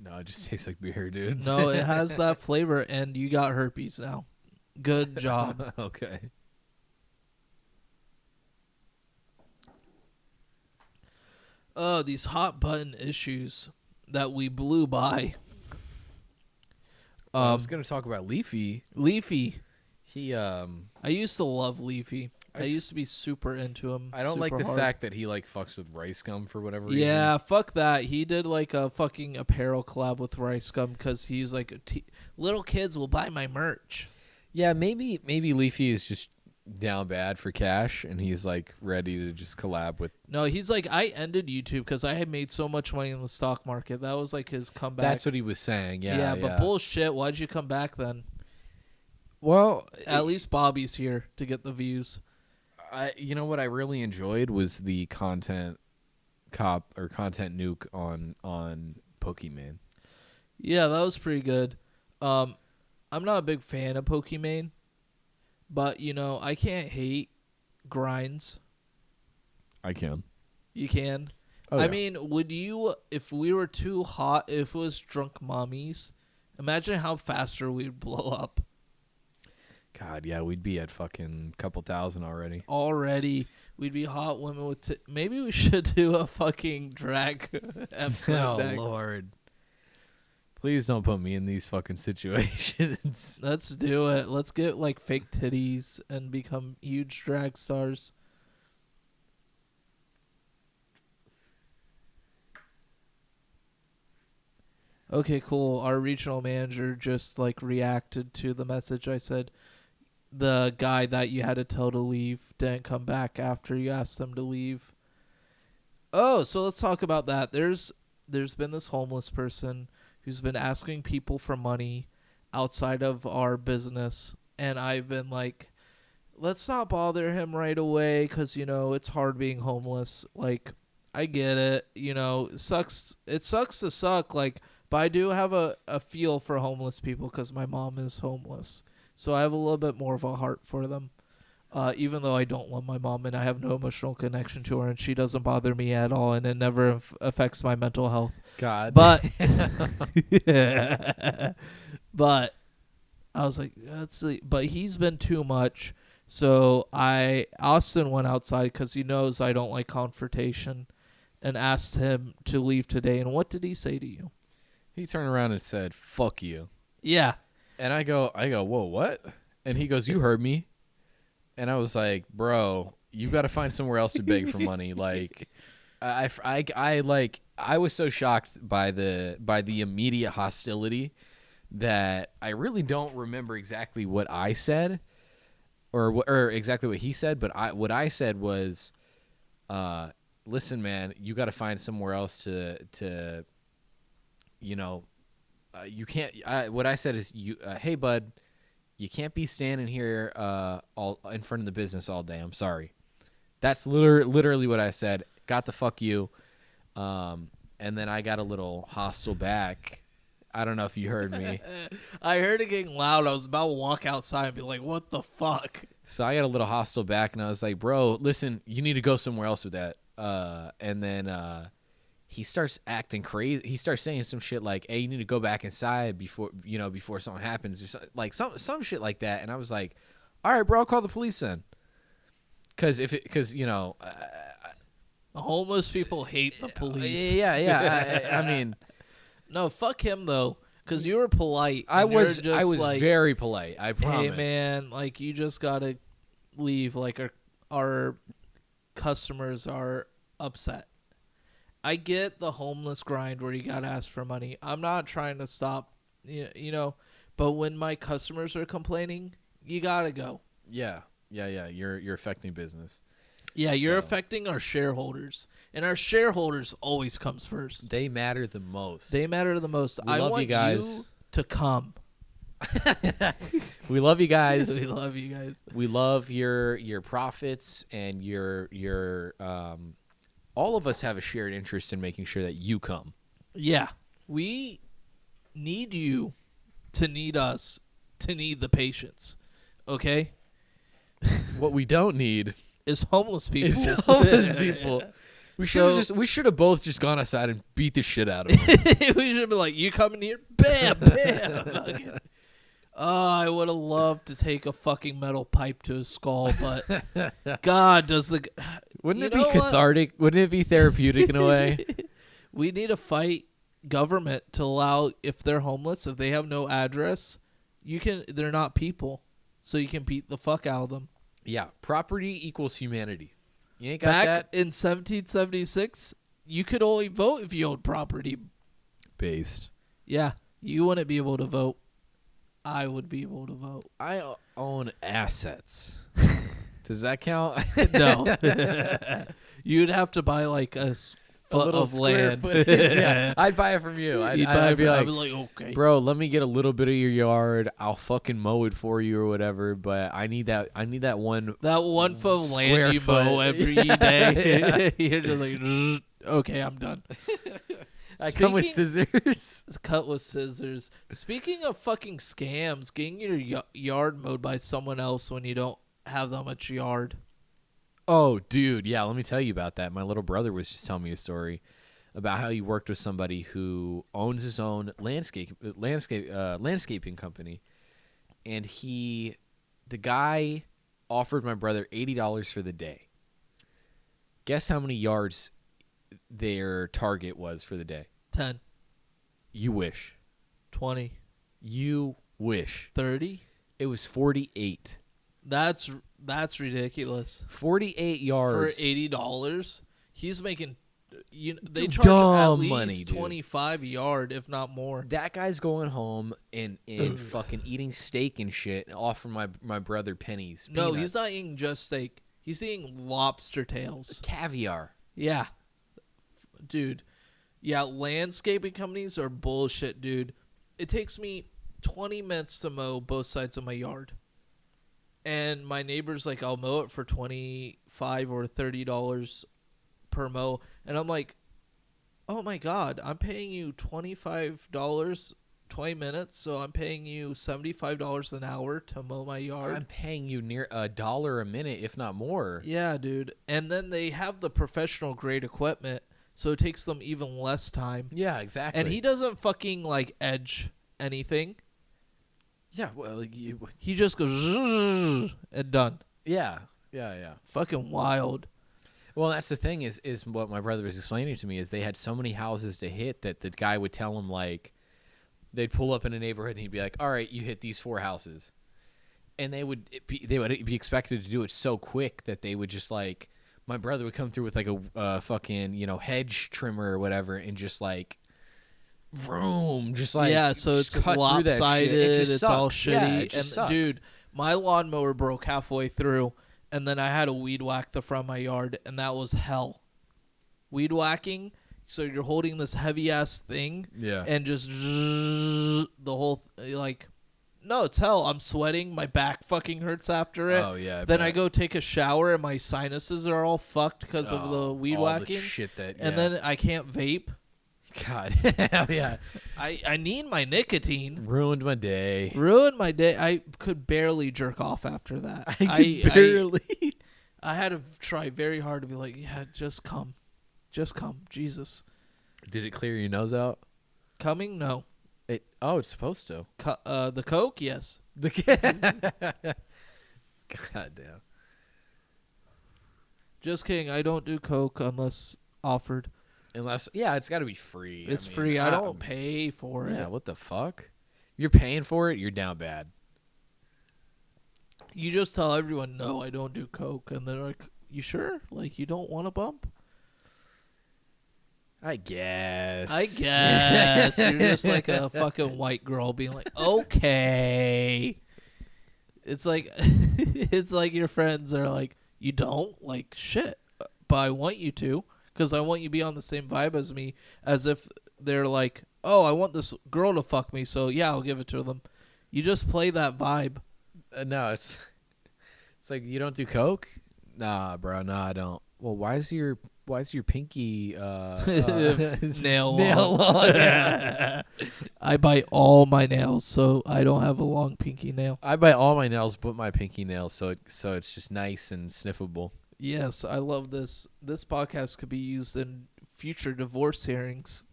No, it just tastes like beer, dude. No, it has that flavor, and you got herpes now. Good job. Okay. Oh, these hot button issues that we blew by. I was gonna talk about Leafy. Leafy. He I used to love Leafy. I It's- used to be super into him. I don't like super the hard. fact that he like fucks with rice gum for whatever reason. Yeah, fuck that. He did like a fucking apparel collab with Rice Gum because he's like, little kids will buy my merch. Yeah, maybe Leafy is just down bad for cash and he's like ready to just collab with. No, he's like, I ended YouTube because I had made so much money in the stock market. That was like his comeback. That's what he was saying. Yeah, but bullshit. Why'd you come back then? well, At least Bobby's here to get the views. you know what I really enjoyed was the content nuke on Pokemon. Yeah, that was pretty good. I'm not a big fan of Pokemon, but you know, I can't hate grinds. I can. You can. I mean, would you, if we were too hot, if it was drunk mommies, imagine how faster we'd blow up. God, yeah, we'd be at fucking couple thousand already. Already, we'd be hot women with. Maybe we should do a fucking drag episode next. Lord. Please don't put me in these fucking situations. Let's do it. Let's get like fake titties and become huge drag stars. Okay, cool. Our regional manager just like reacted to the message I said. The guy that you had to tell to leave didn't come back after you asked them to leave. Oh, so let's talk about that. There's been this homeless person who's been asking people for money outside of our business, and I've been like, let's not bother him right away because, you know, it's hard being homeless. Like, I get it. You know, it sucks to suck. Like, but I do have a feel for homeless people because my mom is homeless. So I have a little bit more of a heart for them. Even though I don't love my mom and I have no emotional connection to her and she doesn't bother me at all and it never affects my mental health. God. But but I was like, but he's been too much. So Austin went outside because he knows I don't like confrontation and asked him to leave today. And what did he say to you? He turned around and said, "Fuck you." Yeah. And I go, whoa, what? And he goes, "You heard me." And I was like, "Bro, you got to find somewhere else to beg for money." Like, I was so shocked by the immediate hostility that I really don't remember exactly what I said, or exactly what he said. But what I said was, "Listen, man, you got to find somewhere else to, you know." You can't. What I said is, hey bud, you can't be standing here all in front of the business all day. I'm sorry. That's literally what I said. Got the fuck you. And then I got a little hostile back. I don't know if you heard me. I heard it getting loud. I was about to walk outside and be like, what the fuck? So I got a little hostile back, and I was like, "Bro, listen, you need to go somewhere else with that." And then he starts acting crazy. He starts saying some shit like, "Hey, you need to go back inside before something happens," or like some shit like that. And I was like, "All right, bro, I'll call the police then." Because homeless people hate the police. Yeah. I mean, no, fuck him though, because you were polite. I was like, very polite. I promise. Hey man, like you just gotta leave. Like our customers are upset. I get the homeless grind where you gotta ask for money. I'm not trying to stop, you know, but when my customers are complaining, you gotta go. Yeah. You're affecting business. Yeah, you're So- affecting our shareholders, and our shareholders always comes first. They matter the most. They matter the most. We I love want you guys. to come. We love you guys. We love you guys. We love your profits and your all of us have a shared interest in making sure that you come. Yeah, we need you to need us to need the patients. Okay, What we don't need is homeless people. is homeless people. We should have both just gone outside and beat the shit out of them. We should be like, you coming here? Bam, bam. I would have loved to take a fucking metal pipe to his skull, but God, does the... Wouldn't You it be know what? cathartic? Wouldn't it be therapeutic in a way? We need to fight government to allow, if they're homeless, if they have no address, they're not people, so you can beat the fuck out of them. Yeah, property equals humanity. You ain't got Back that? in 1776, you could only vote if you owned property. Based. Yeah, you wouldn't be able to vote. I would be able to vote. I own assets. Does that count? No. You'd have to buy like a foot little of square land. footage, yeah. I'd buy it from you. I'd be I'd like, be like, okay. bro, let me get a little bit of your yard. I'll fucking mow it for you or whatever. But I need that one. That 1 foot of Square land you foot. mow every day. You're just like, "Zzz, okay, I'm done. I come with Speaking- scissors. Cut with scissors. Speaking of fucking scams, getting your yard mowed by someone else when you don't have that much yard. Oh, dude, yeah. Let me tell you about that. My little brother was just telling me a story about how he worked with somebody who owns his own landscaping company, and the guy offered my brother $80 for the day. Guess how many yards their target was for the day? 10, You wish. 20, You wish. 30. It was 48. That's ridiculous. 48 yards. For $80, he's making. They Dude, charge at dumb least money, dude. 25 a yard, if not more. That guy's going home and fucking eating steak and shit and offering my brother pennies. No, peanuts, he's not eating just steak. He's eating lobster tails. caviar. Yeah. Dude. Yeah, landscaping companies are bullshit, dude. It takes me 20 minutes to mow both sides of my yard. And my neighbor's like, I'll mow it for $25 or $30 per mow. And I'm like, oh my God, I'm paying you $25 20 minutes, so I'm paying you $75 an hour to mow my yard. I'm paying you near $1 a minute, if not more. Yeah, dude. And then they have the professional grade equipment, so it takes them even less time. Yeah, exactly. And he doesn't fucking like edge anything. Yeah, well, He just goes "Zzz," and done. yeah. Fucking wild. Well, that's the thing is what my brother was explaining to me is they had so many houses to hit that the guy would tell him, like, they'd pull up in a neighborhood and he'd be like, all right, you hit these 4 houses. And they would be expected to do it so quick that they would just, like, my brother would come through with like a fucking, hedge trimmer or whatever and just like vroom, just like yeah, so just it's cut through that shit. lopsided. It just It's all sucks. Yeah, shitty. it just And sucks. dude, my lawnmower broke halfway through, and then I had to weed whack the front of my yard, and that was hell. Weed whacking. So you're holding this heavy ass thing, Yeah. and just the whole like, no, it's hell. I'm sweating. My back fucking hurts after it. Oh yeah. Then I go take a shower, and my sinuses are all fucked because of the weed all whacking. the shit that. And yeah. then I can't vape. God, yeah, I need my nicotine. ruined my day. Ruined my day. I could barely jerk off after that. I barely. I had to try very hard to be like, yeah, just come. Just come. Jesus. Did it clear your nose out? Coming? No. It's supposed to. The Coke? Yes. God damn. Just kidding. I don't do Coke unless offered. Unless, yeah, it's got to be free. It's mean, free. I don't pay for Yeah, it. what the fuck? You're paying for it, you're down bad. You just tell everyone, no, I don't do Coke. And they're like, you sure? Like, you don't want a bump? I guess. You're just like a fucking white girl being like, okay. It's like it's like your friends are like, you don't like shit, but I want you to because I want you to be on the same vibe as me. As if they're like, oh, I want this girl to fuck me, so yeah, I'll give it to them. You just play that vibe. No, it's like you don't do coke. Nah, bro. No, I don't. Well, why is your pinky Nail long? I bite all my nails, so I don't have a long pinky nail. I bite all my nails but my pinky nail, so it's just nice and sniffable. Yes, I love this. This podcast could be used in future divorce hearings.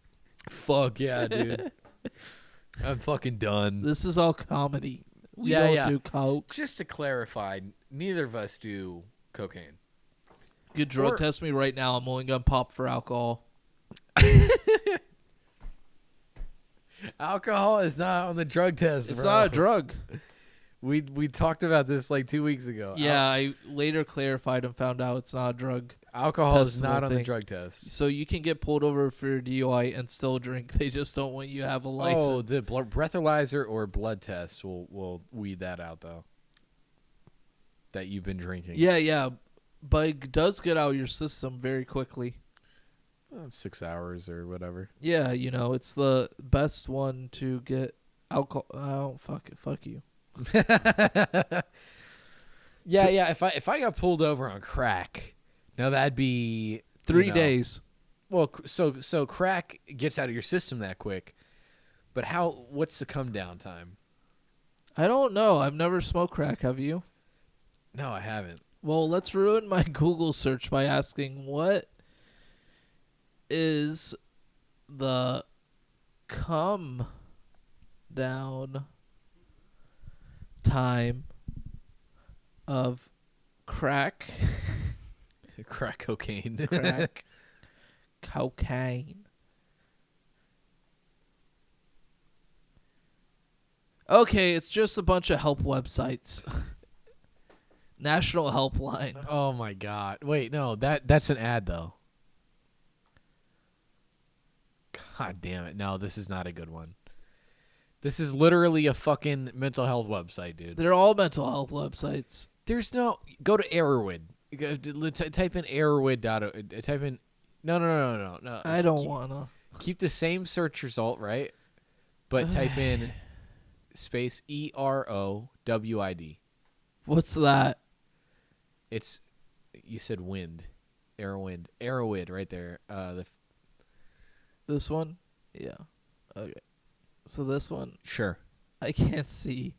Fuck yeah, dude. I'm fucking done. This is all comedy. We Yeah, don't yeah. do coke. Just to clarify, neither of us do cocaine. You could drug Or- test me right now. I'm only gonna pop for alcohol. Alcohol is not on the drug test. It's bro. not a drug. We talked about this like 2 weeks ago. Yeah, I later clarified and found out it's not a drug. Alcohol is Testable not on the thing. drug test. So you can get pulled over for your DUI and still drink. They just don't want you to have a license. Oh, the breathalyzer or blood test will weed that out though. That you've been drinking. Yeah, but it does get out of your system very quickly. 6 hours or whatever. Yeah, it's the best one to get alcohol. Oh, fuck you. Yeah, So- yeah. If I got pulled over on crack, now that'd be 3 days. Well, so crack gets out of your system that quick, but what's the come down time? I don't know. I've never smoked crack. Have you? No, I haven't. Well, let's ruin my Google search by asking what is the come down time of crack Crack cocaine. crack cocaine. Okay, it's just a bunch of help websites. National Helpline. Oh my god. Wait, no, that's an ad though. God damn it. No, this is not a good one. This is literally a fucking mental health website, dude. They're all mental health websites. There's no go to Erowid. Type in Erowid. Type in no. I don't wanna. Keep the same search result, right? But type in space EROWID. What's that? It's you said wind. Erowid right there. This one? Yeah. Okay. So this one, Sure. I can't see.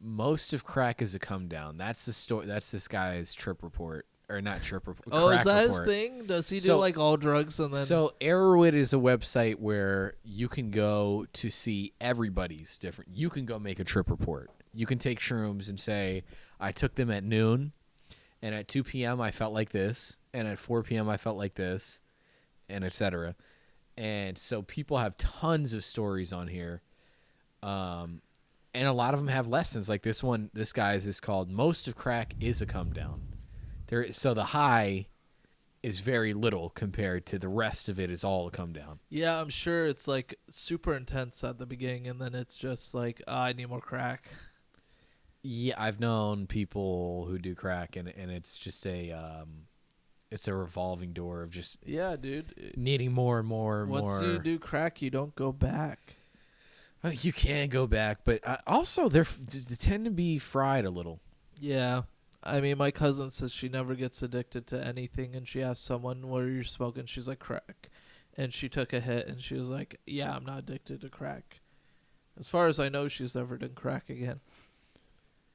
Most of crack is a come down. That's the story. That's this guy's trip report, or not trip report. Oh, is crack that report. his thing? Does he do So- like all drugs and then? So Erowid is a website where you can go to see everybody's different. You can go make a trip report. You can take shrooms and say, I took them at noon, and at 2 p.m. I felt like this, and at 4 p.m. I felt like this, and etc. And so people have tons of stories on here. And a lot of them have lessons. Like this one, this guy's is called "Most of Crack is a Come Down." So the high is very little compared to the rest of it is all a come down. Yeah, I'm sure it's like super intense at the beginning, and then it's just like, I need more crack. Yeah, I've known people who do crack, and it's just it's a revolving door of just Yeah, dude. needing more and more and Once more. you do crack, you don't go back. You can go back, but also they tend to be fried a little. Yeah. I mean, my cousin says she never gets addicted to anything, and she asked someone, what are you smoking? She's like, crack. And she took a hit, and she was like, yeah, I'm not addicted to crack. As far as I know, she's never done crack again.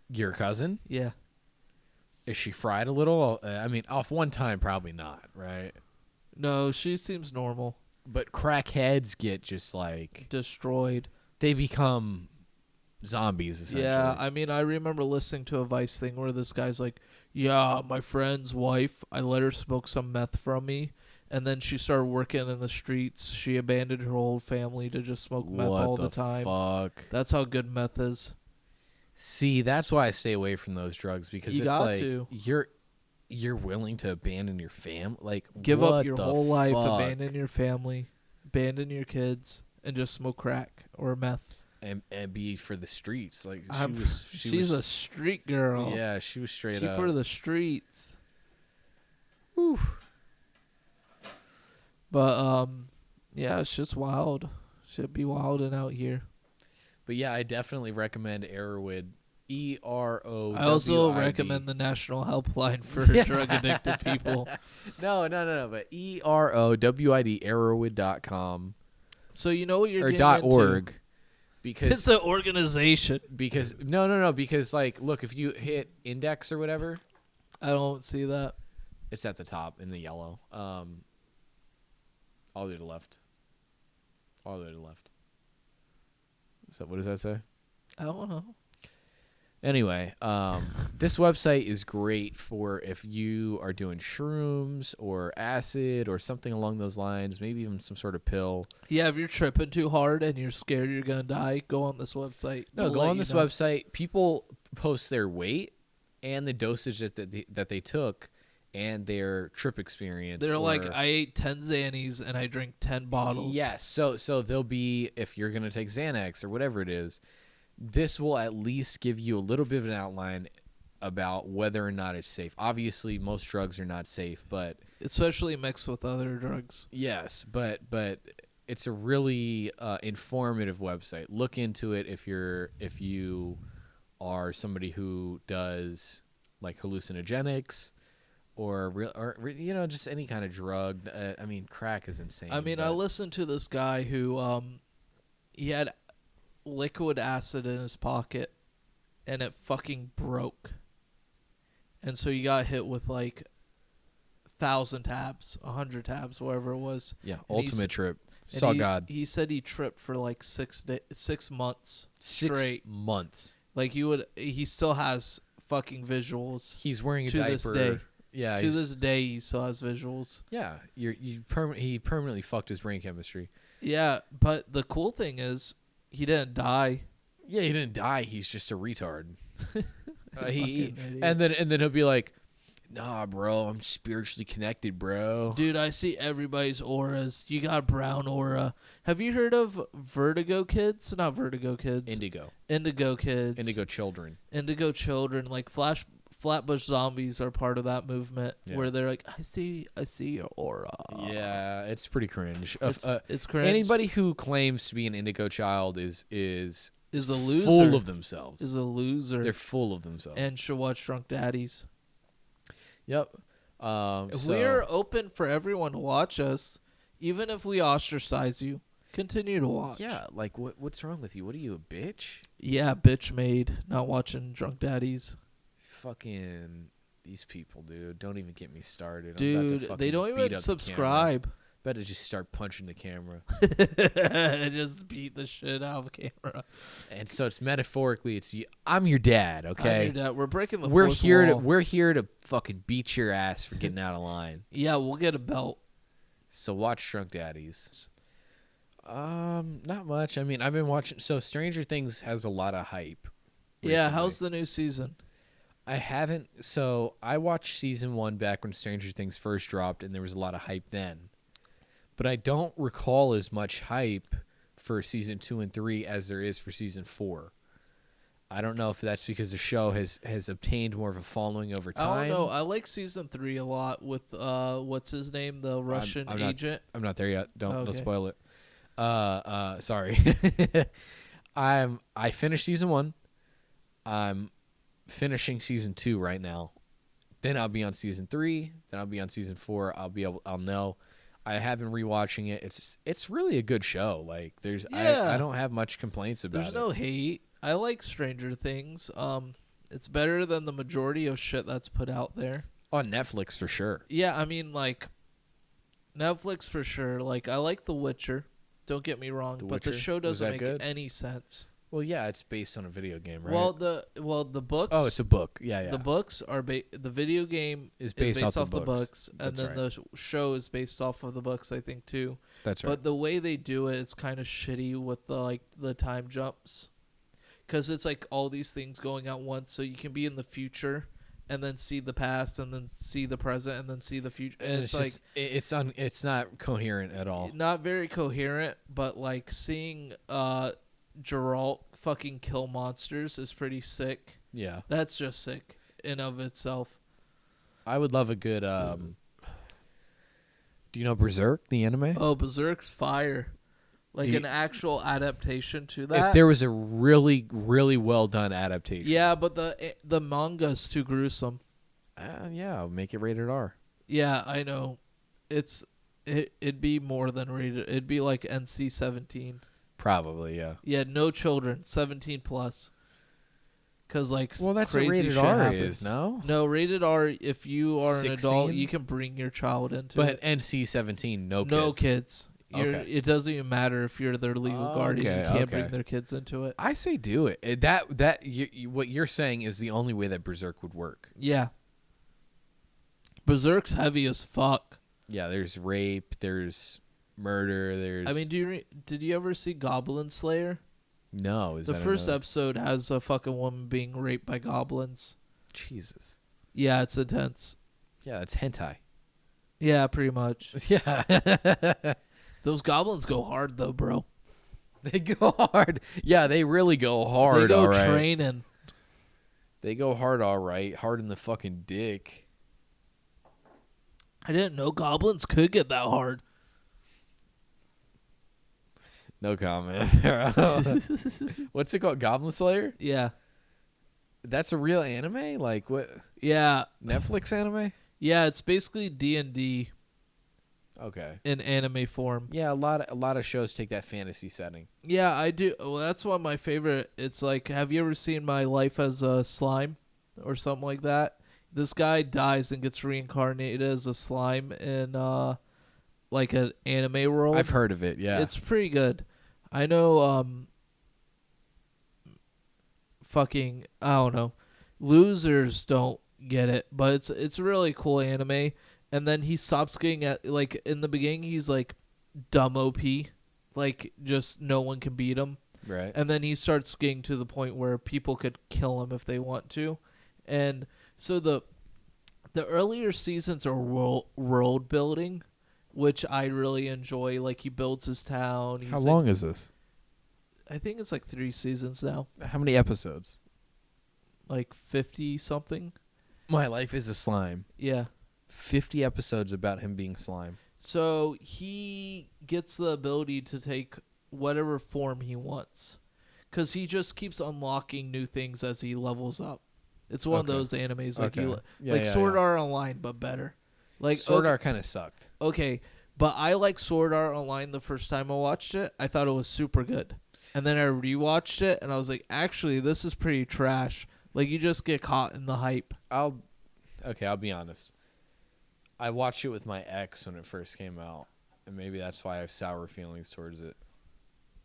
Your cousin? Yeah. Is she fried a little? I mean, off one time, probably not, right? No, she seems normal. But crackheads get just like Destroyed. they become zombies essentially. Yeah, I mean, I remember listening to a Vice thing where this guy's like, yeah, my friend's wife, I let her smoke some meth from me, and then she started working in the streets. She abandoned her whole family to just smoke meth What all the time. Fuck. That's how good meth is. See, that's why I stay away from those drugs because You it's got like to. you're willing to abandon your fam? Like, Give what up your the whole life, fuck? abandon your family, abandon your kids, and just smoke crack or meth. And be for the streets. Like She's a street girl. Yeah, she was straight She up. for the streets. Whew. But yeah, it's just wild. Should be wilding out here. But yeah, I definitely recommend Erowid. EROWID. I also recommend the National Helpline for drug addicted people. No. But EROWID, Erowid.com. So you know what you're or getting into. .org. Because It's an organization. because because like look, if you hit index or whatever, I don't see that. it's at the top in the yellow. All the way to the left. All the way to the left. So what does that say? I don't know. Anyway, this website is great for if you are doing shrooms or acid or something along those lines, maybe even some sort of pill. Yeah, if you're tripping too hard and you're scared you're gonna die, go on this website. No, They'll go let on you this know. website. People post their weight and the dosage that they took and their trip experience. They're like, or- I ate 10 Xannies and I drank 10 bottles. Yes. So they'll be, if you're going to take Xanax or whatever it is, this will at least give you a little bit of an outline about whether or not it's safe. Obviously, most drugs are not safe, but Especially mixed with other drugs. yes, but it's a really informative website. Look into it if you are somebody who does like hallucinogenics or just any kind of drug. I mean, crack is insane. I mean, I but- listened to this guy who he had liquid acid in his pocket and it fucking broke. And so he got hit with like 1,000 tabs, 100 tabs, whatever it was. yeah, and he's- ultimate trip. And Saw he, God. He said he tripped for like 6 months 6 straight. months. Like he still has fucking visuals. He's wearing a To diaper. this day. Yeah, To this day, he still has visuals. yeah. He permanently fucked his brain chemistry. Yeah, but the cool thing is he didn't die. Yeah, he didn't die. He's just a retard. Fucking and idiot. then he'll be like, "Nah, bro, I'm spiritually connected, bro." Dude, I see everybody's auras. You got brown aura. Have you heard of Vertigo Kids? Not Vertigo Kids. Indigo Kids. Indigo children. Indigo children. Like Flatbush Zombies are part of that movement Yeah. where they're like, I see your aura. Yeah, it's pretty cringe. It's cringe. Anybody who claims to be an indigo child is is a loser. full of themselves. Is a loser. They're full of themselves. And should watch Drunk Daddies. Yep. We're open for everyone to watch us, even if we ostracize you. Continue to watch. Yeah, like what's wrong with you? What are you, a bitch? Yeah, bitch made. Not watching Drunk Daddies. Fucking these people, dude. Don't even get me started. I'm about to Dude, they fucking don't beat even up the camera. subscribe. Better just start punching the camera. Just beat the shit out of camera. And so it's metaphorically, it's I'm your dad, okay? I'm your dad. We're breaking the We're fourth here wall. we're here to fucking beat your ass for getting out of line. Yeah, we'll get a belt. So watch Drunk Daddies. Not much. I mean, I've been watching. So Stranger Things has a lot of hype. Yeah, recently. how's the new season? I haven't. So I watched season 1 back when Stranger Things first dropped, and there was a lot of hype then. But I don't recall as much hype for season 2 and 3 as there is for season 4. I don't know if that's because the show has obtained more of a following over time. I don't know. I like season 3 a lot with what's his name, the Russian I'm not- agent. I'm not there yet. Don't Okay. spoil it. Sorry. I finished season 1. I'm finishing season 2 right now. Then I'll be on season 3. Then I'll be on season 4. I'll know. I have been rewatching it. It's really a good show. Like I don't have much complaints about There's it. no hate. I like Stranger Things. It's better than the majority of shit that's put out there. On Netflix for sure. Yeah, I mean like Netflix for sure. Like I like The Witcher. Don't get me wrong, The but the Witcher? show Was doesn't that make good? any sense. Well, yeah, it's based on a video game, right? Well, the books. oh, it's a book. Yeah. The books are the video game Is is based based off off the the books. books, and That's then right. the show is based off of the books, I think too. That's right. But the way they do it is kind of shitty with the time jumps, because it's like all these things going at once. So you can be in the future and then see the past, and then see the present, and then see the future. And And it's like it's not coherent at all. not very coherent, but like seeing Geralt fucking kill monsters is pretty sick. Yeah, That's just sick in of itself. I would love a good. Do you know Berserk, the anime? Oh, Berserk's fire. Like Do you- an actual adaptation to that. If there was a really, really well done adaptation, Yeah, but the manga's too gruesome. yeah, make it rated R. Yeah, I know. It'd be more than rated. It'd be like NC-17. Probably, yeah. Yeah, no children, 17 plus. Cause like Well, that's crazy what rated shit R happens. is, no? No, rated R. If you are an adult, 16? you can bring your child into But it. NC-17, no kids. No kids. Okay. It doesn't even matter if you're their legal guardian. You Okay, can't bring okay. their kids into it. I say do it. What you're saying is the only way that Berserk would work. Yeah. Berserk's heavy as fuck. Yeah, there's rape, there's murder, there's. I mean, did you ever see Goblin Slayer? no. Is The that first another- episode has a fucking woman being raped by goblins. Jesus. Yeah, it's intense. Yeah, that's hentai. Yeah, pretty much. Yeah. Those goblins go hard though, bro. They go hard. Yeah, they really go hard. They go all right. training. They go hard. All right. Hard in the fucking dick. I didn't know goblins could get that hard. No comment. What's it called? Goblin Slayer? Yeah. That's a real anime? Like what? Yeah. Netflix anime? Yeah, it's basically D&D Okay. in anime form. Yeah, a lot of shows take that fantasy setting. Yeah, I do. Well, that's one of my favorite. It's like, have you ever seen My Life as a Slime or something like that? This guy dies and gets reincarnated as a slime in like an anime world. I've heard of it. Yeah. It's pretty good. I know fucking I don't know. Losers don't get it, but it's a really cool anime. And then he stops getting at like in the beginning he's like dumb OP, like just no one can beat him. right. And then he starts getting to the point where people could kill him if they want to. And so the earlier seasons are world building, which I really enjoy. Like he builds his town. How long is this? I think it's like 3 seasons now, How many episodes? like 50 something. My Life is a Slime. Yeah. 50 episodes about him being slime. So he gets the ability to take whatever form he wants, because he just keeps unlocking new things as he levels up. It's one Okay. of those animes like Okay. like Sword Art Online, but better. Like Sword okay, Art kind of sucked. Okay, but I like Sword Art Online the first time I watched it. I thought it was super good. And then I rewatched it and I was like, actually, this is pretty trash. Like you just get caught in the hype. I'll be honest. I watched it with my ex when it first came out, and maybe that's why I have sour feelings towards it.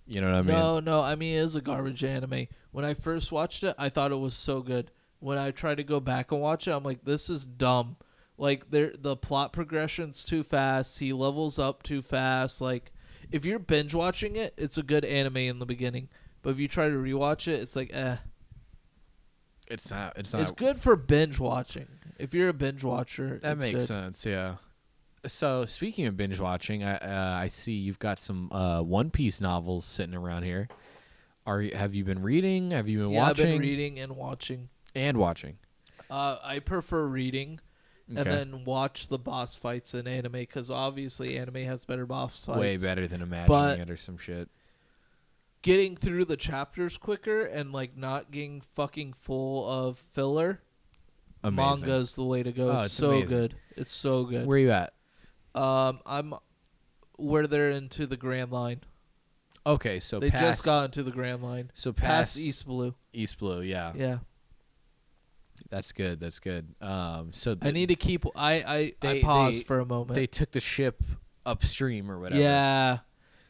You know what I mean? No, I mean it is a garbage anime. When I first watched it, I thought it was so good. When I tried to go back and watch it, I'm like, this is dumb. Like the plot progression's too fast. He levels up too fast. Like if you're binge watching it, it's a good anime in the beginning. But if you try to rewatch it, it's like It's not. It's It's good for binge watching. If you're a binge watcher, That it's makes good. sense. Yeah. So speaking of binge watching, I see you've got some One Piece novels sitting around here. Have you been reading? Have you been Yeah, watching? I've been reading and watching. And watching. I prefer reading and Okay. then watch the boss fights in anime because obviously anime has better boss fights. Way better than imagining But- it or some shit. Getting through the chapters quicker and like not getting fucking full of filler. Amazing. Manga is the way to go. Oh, it's it's so amazing. good. It's so good. Where you at? I'm where they're into the Grand Line. Okay, so They past, just got into the Grand Line. so Past past East Blue. East Blue. Yeah, Yeah. that's good. That's good. So I need to keep. I they- paused they- for a moment. they took the ship upstream or whatever. Yeah,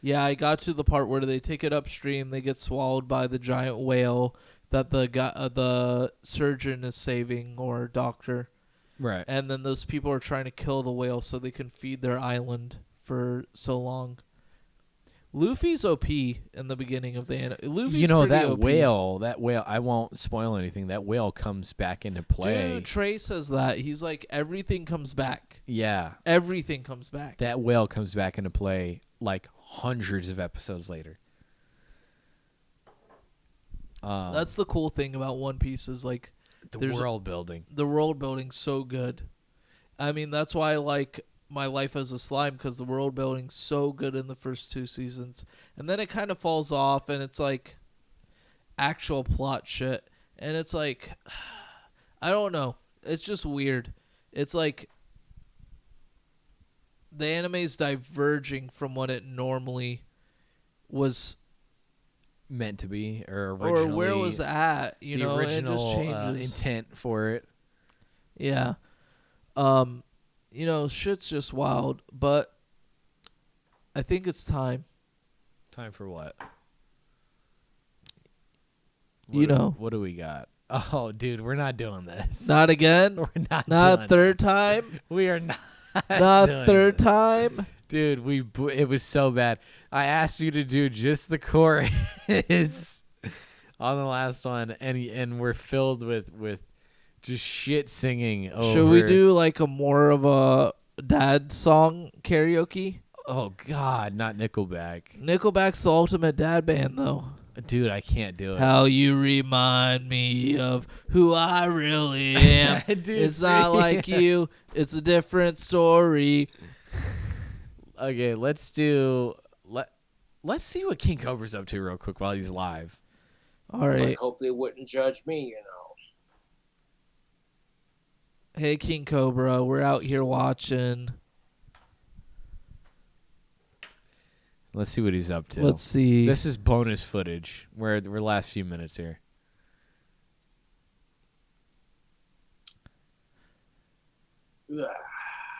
yeah. I got to the part where they take it upstream. They get swallowed by the giant whale that the surgeon is saving or doctor, Right. and then those people are trying to kill the whale so they can feed their island for so long. Luffy's OP in the beginning of the anime. Luffy's You know, pretty that OP. whale, I won't spoil anything. That whale comes back into play. Dude, Trey says that. He's like, everything comes back. Yeah. Everything comes back. That whale comes back into play like hundreds of episodes later. That's the cool thing about One Piece is like the world building. the world building's so good. I mean, that's why I like My Life as a Slime, because the world building's so good in the first 2 seasons. And then it kind of falls off, and it's like actual plot shit. And it's like, I don't know. It's just weird. It's like the anime's diverging from what it normally was Meant to be, or originally, or where it was at, you the know, original it just changes. intent for it. Yeah. You know, shit's just wild, but I think it's time. Time for what? What do we got? Oh, dude, we're not doing this. Not again? We're not. Not doing third time? We are not. Not doing third this. time? Dude, it was so bad. I asked you to do just the chorus on the last one, and we're filled with just shit singing over. Should we do like a more of a dad song karaoke? Oh God, not Nickelback. Nickelback's the ultimate dad band, though. Dude, I can't do it. How you remind me of who I really am. Dude, It's not like you. It's a different story. Okay, let's see what King Cobra's up to real quick while he's live. All right. I hope they wouldn't judge me, you know. Hey, King Cobra, we're out here watching. Let's see what he's up to. Let's see. This is bonus footage. We're last few minutes here. Ugh.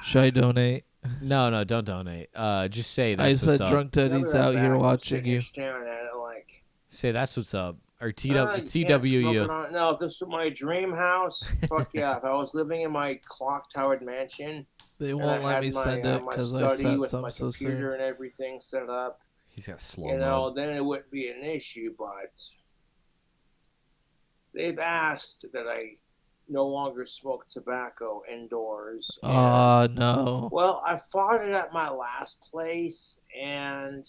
Should I donate? No, don't donate. Just say that's I what's said up. Drunk Daddy's Remember that out here back, I'm watching sitting you. here staring at it like, Say that's what's up. Or yeah, TWU. smoking on- No, if this was my dream house, fuck yeah. If I was living in my clock-towered mansion, They and won't I let had me my, send it my because I study sent with some my so soon. computer and everything set up, He's got slow you know, mode. then it wouldn't be an issue. But they've asked that I no longer smoke tobacco indoors. and- Oh, no. Well, I fought it at my last place, and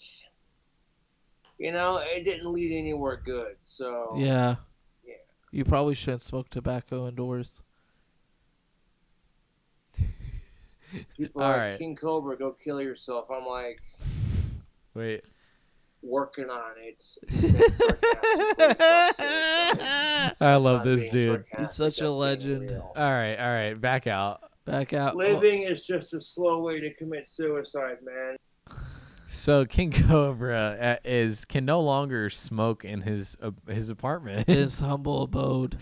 you know, it didn't lead anywhere good. So Yeah. Yeah. You probably shouldn't smoke tobacco indoors. people All are right. like, King Cobra, go kill yourself. I'm like, Wait. working on it. Said sarcastically, fuck suicide. I love Not this being dude. sarcastic, He's such a that's being legend. real. All right. Back out. Back out. Living is just a slow way to commit suicide, man. So King Cobra can no longer smoke in his apartment. His humble abode.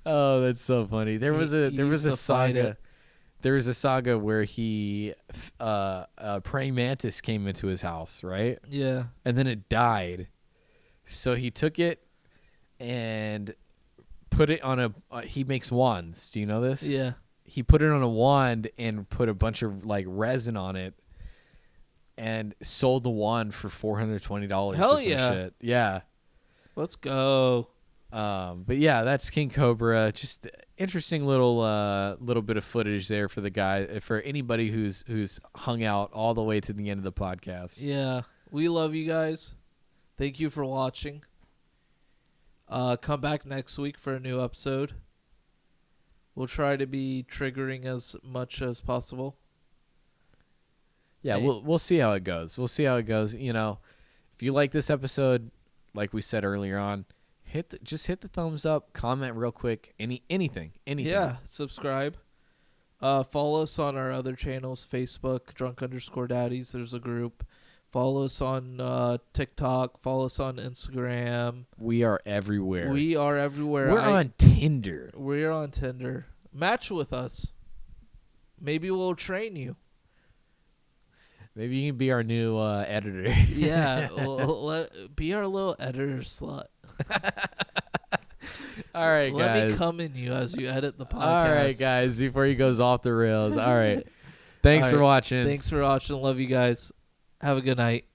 Oh, that's so funny. There was a He used to fight saga. it. There was a saga where a praying mantis came into his house, right? Yeah. And then it died. So he took it and put it on a. He makes wands. Do you know this? Yeah. He put it on a wand and put a bunch of like resin on it, and sold the wand for $420. Hell or some yeah. Shit. Yeah. Let's go. But yeah, that's King Cobra. Just interesting little bit of footage there for the guy, for anybody who's hung out all the way to the end of the podcast. Yeah. We love you guys. Thank you for watching. Come back next week for a new episode. We'll try to be triggering as much as possible. Yeah, Hey. we'll see how it goes. You know, if you like this episode, like we said earlier on, just hit the thumbs up, comment real quick, anything. Yeah, subscribe. Follow us on our other channels, Facebook, drunk_daddies. There's a group. Follow us on TikTok. Follow us on Instagram. We are everywhere. We are everywhere. We're on Tinder. We're on Tinder. Match with us. Maybe we'll train you. Maybe you can be our new editor. Yeah, be our little editor slut. All right, Let guys. me come in you as you edit the podcast. All right, guys. Before he goes off the rails. All right. Thanks All for right. watching. Thanks for watching. Love you guys. Have a good night.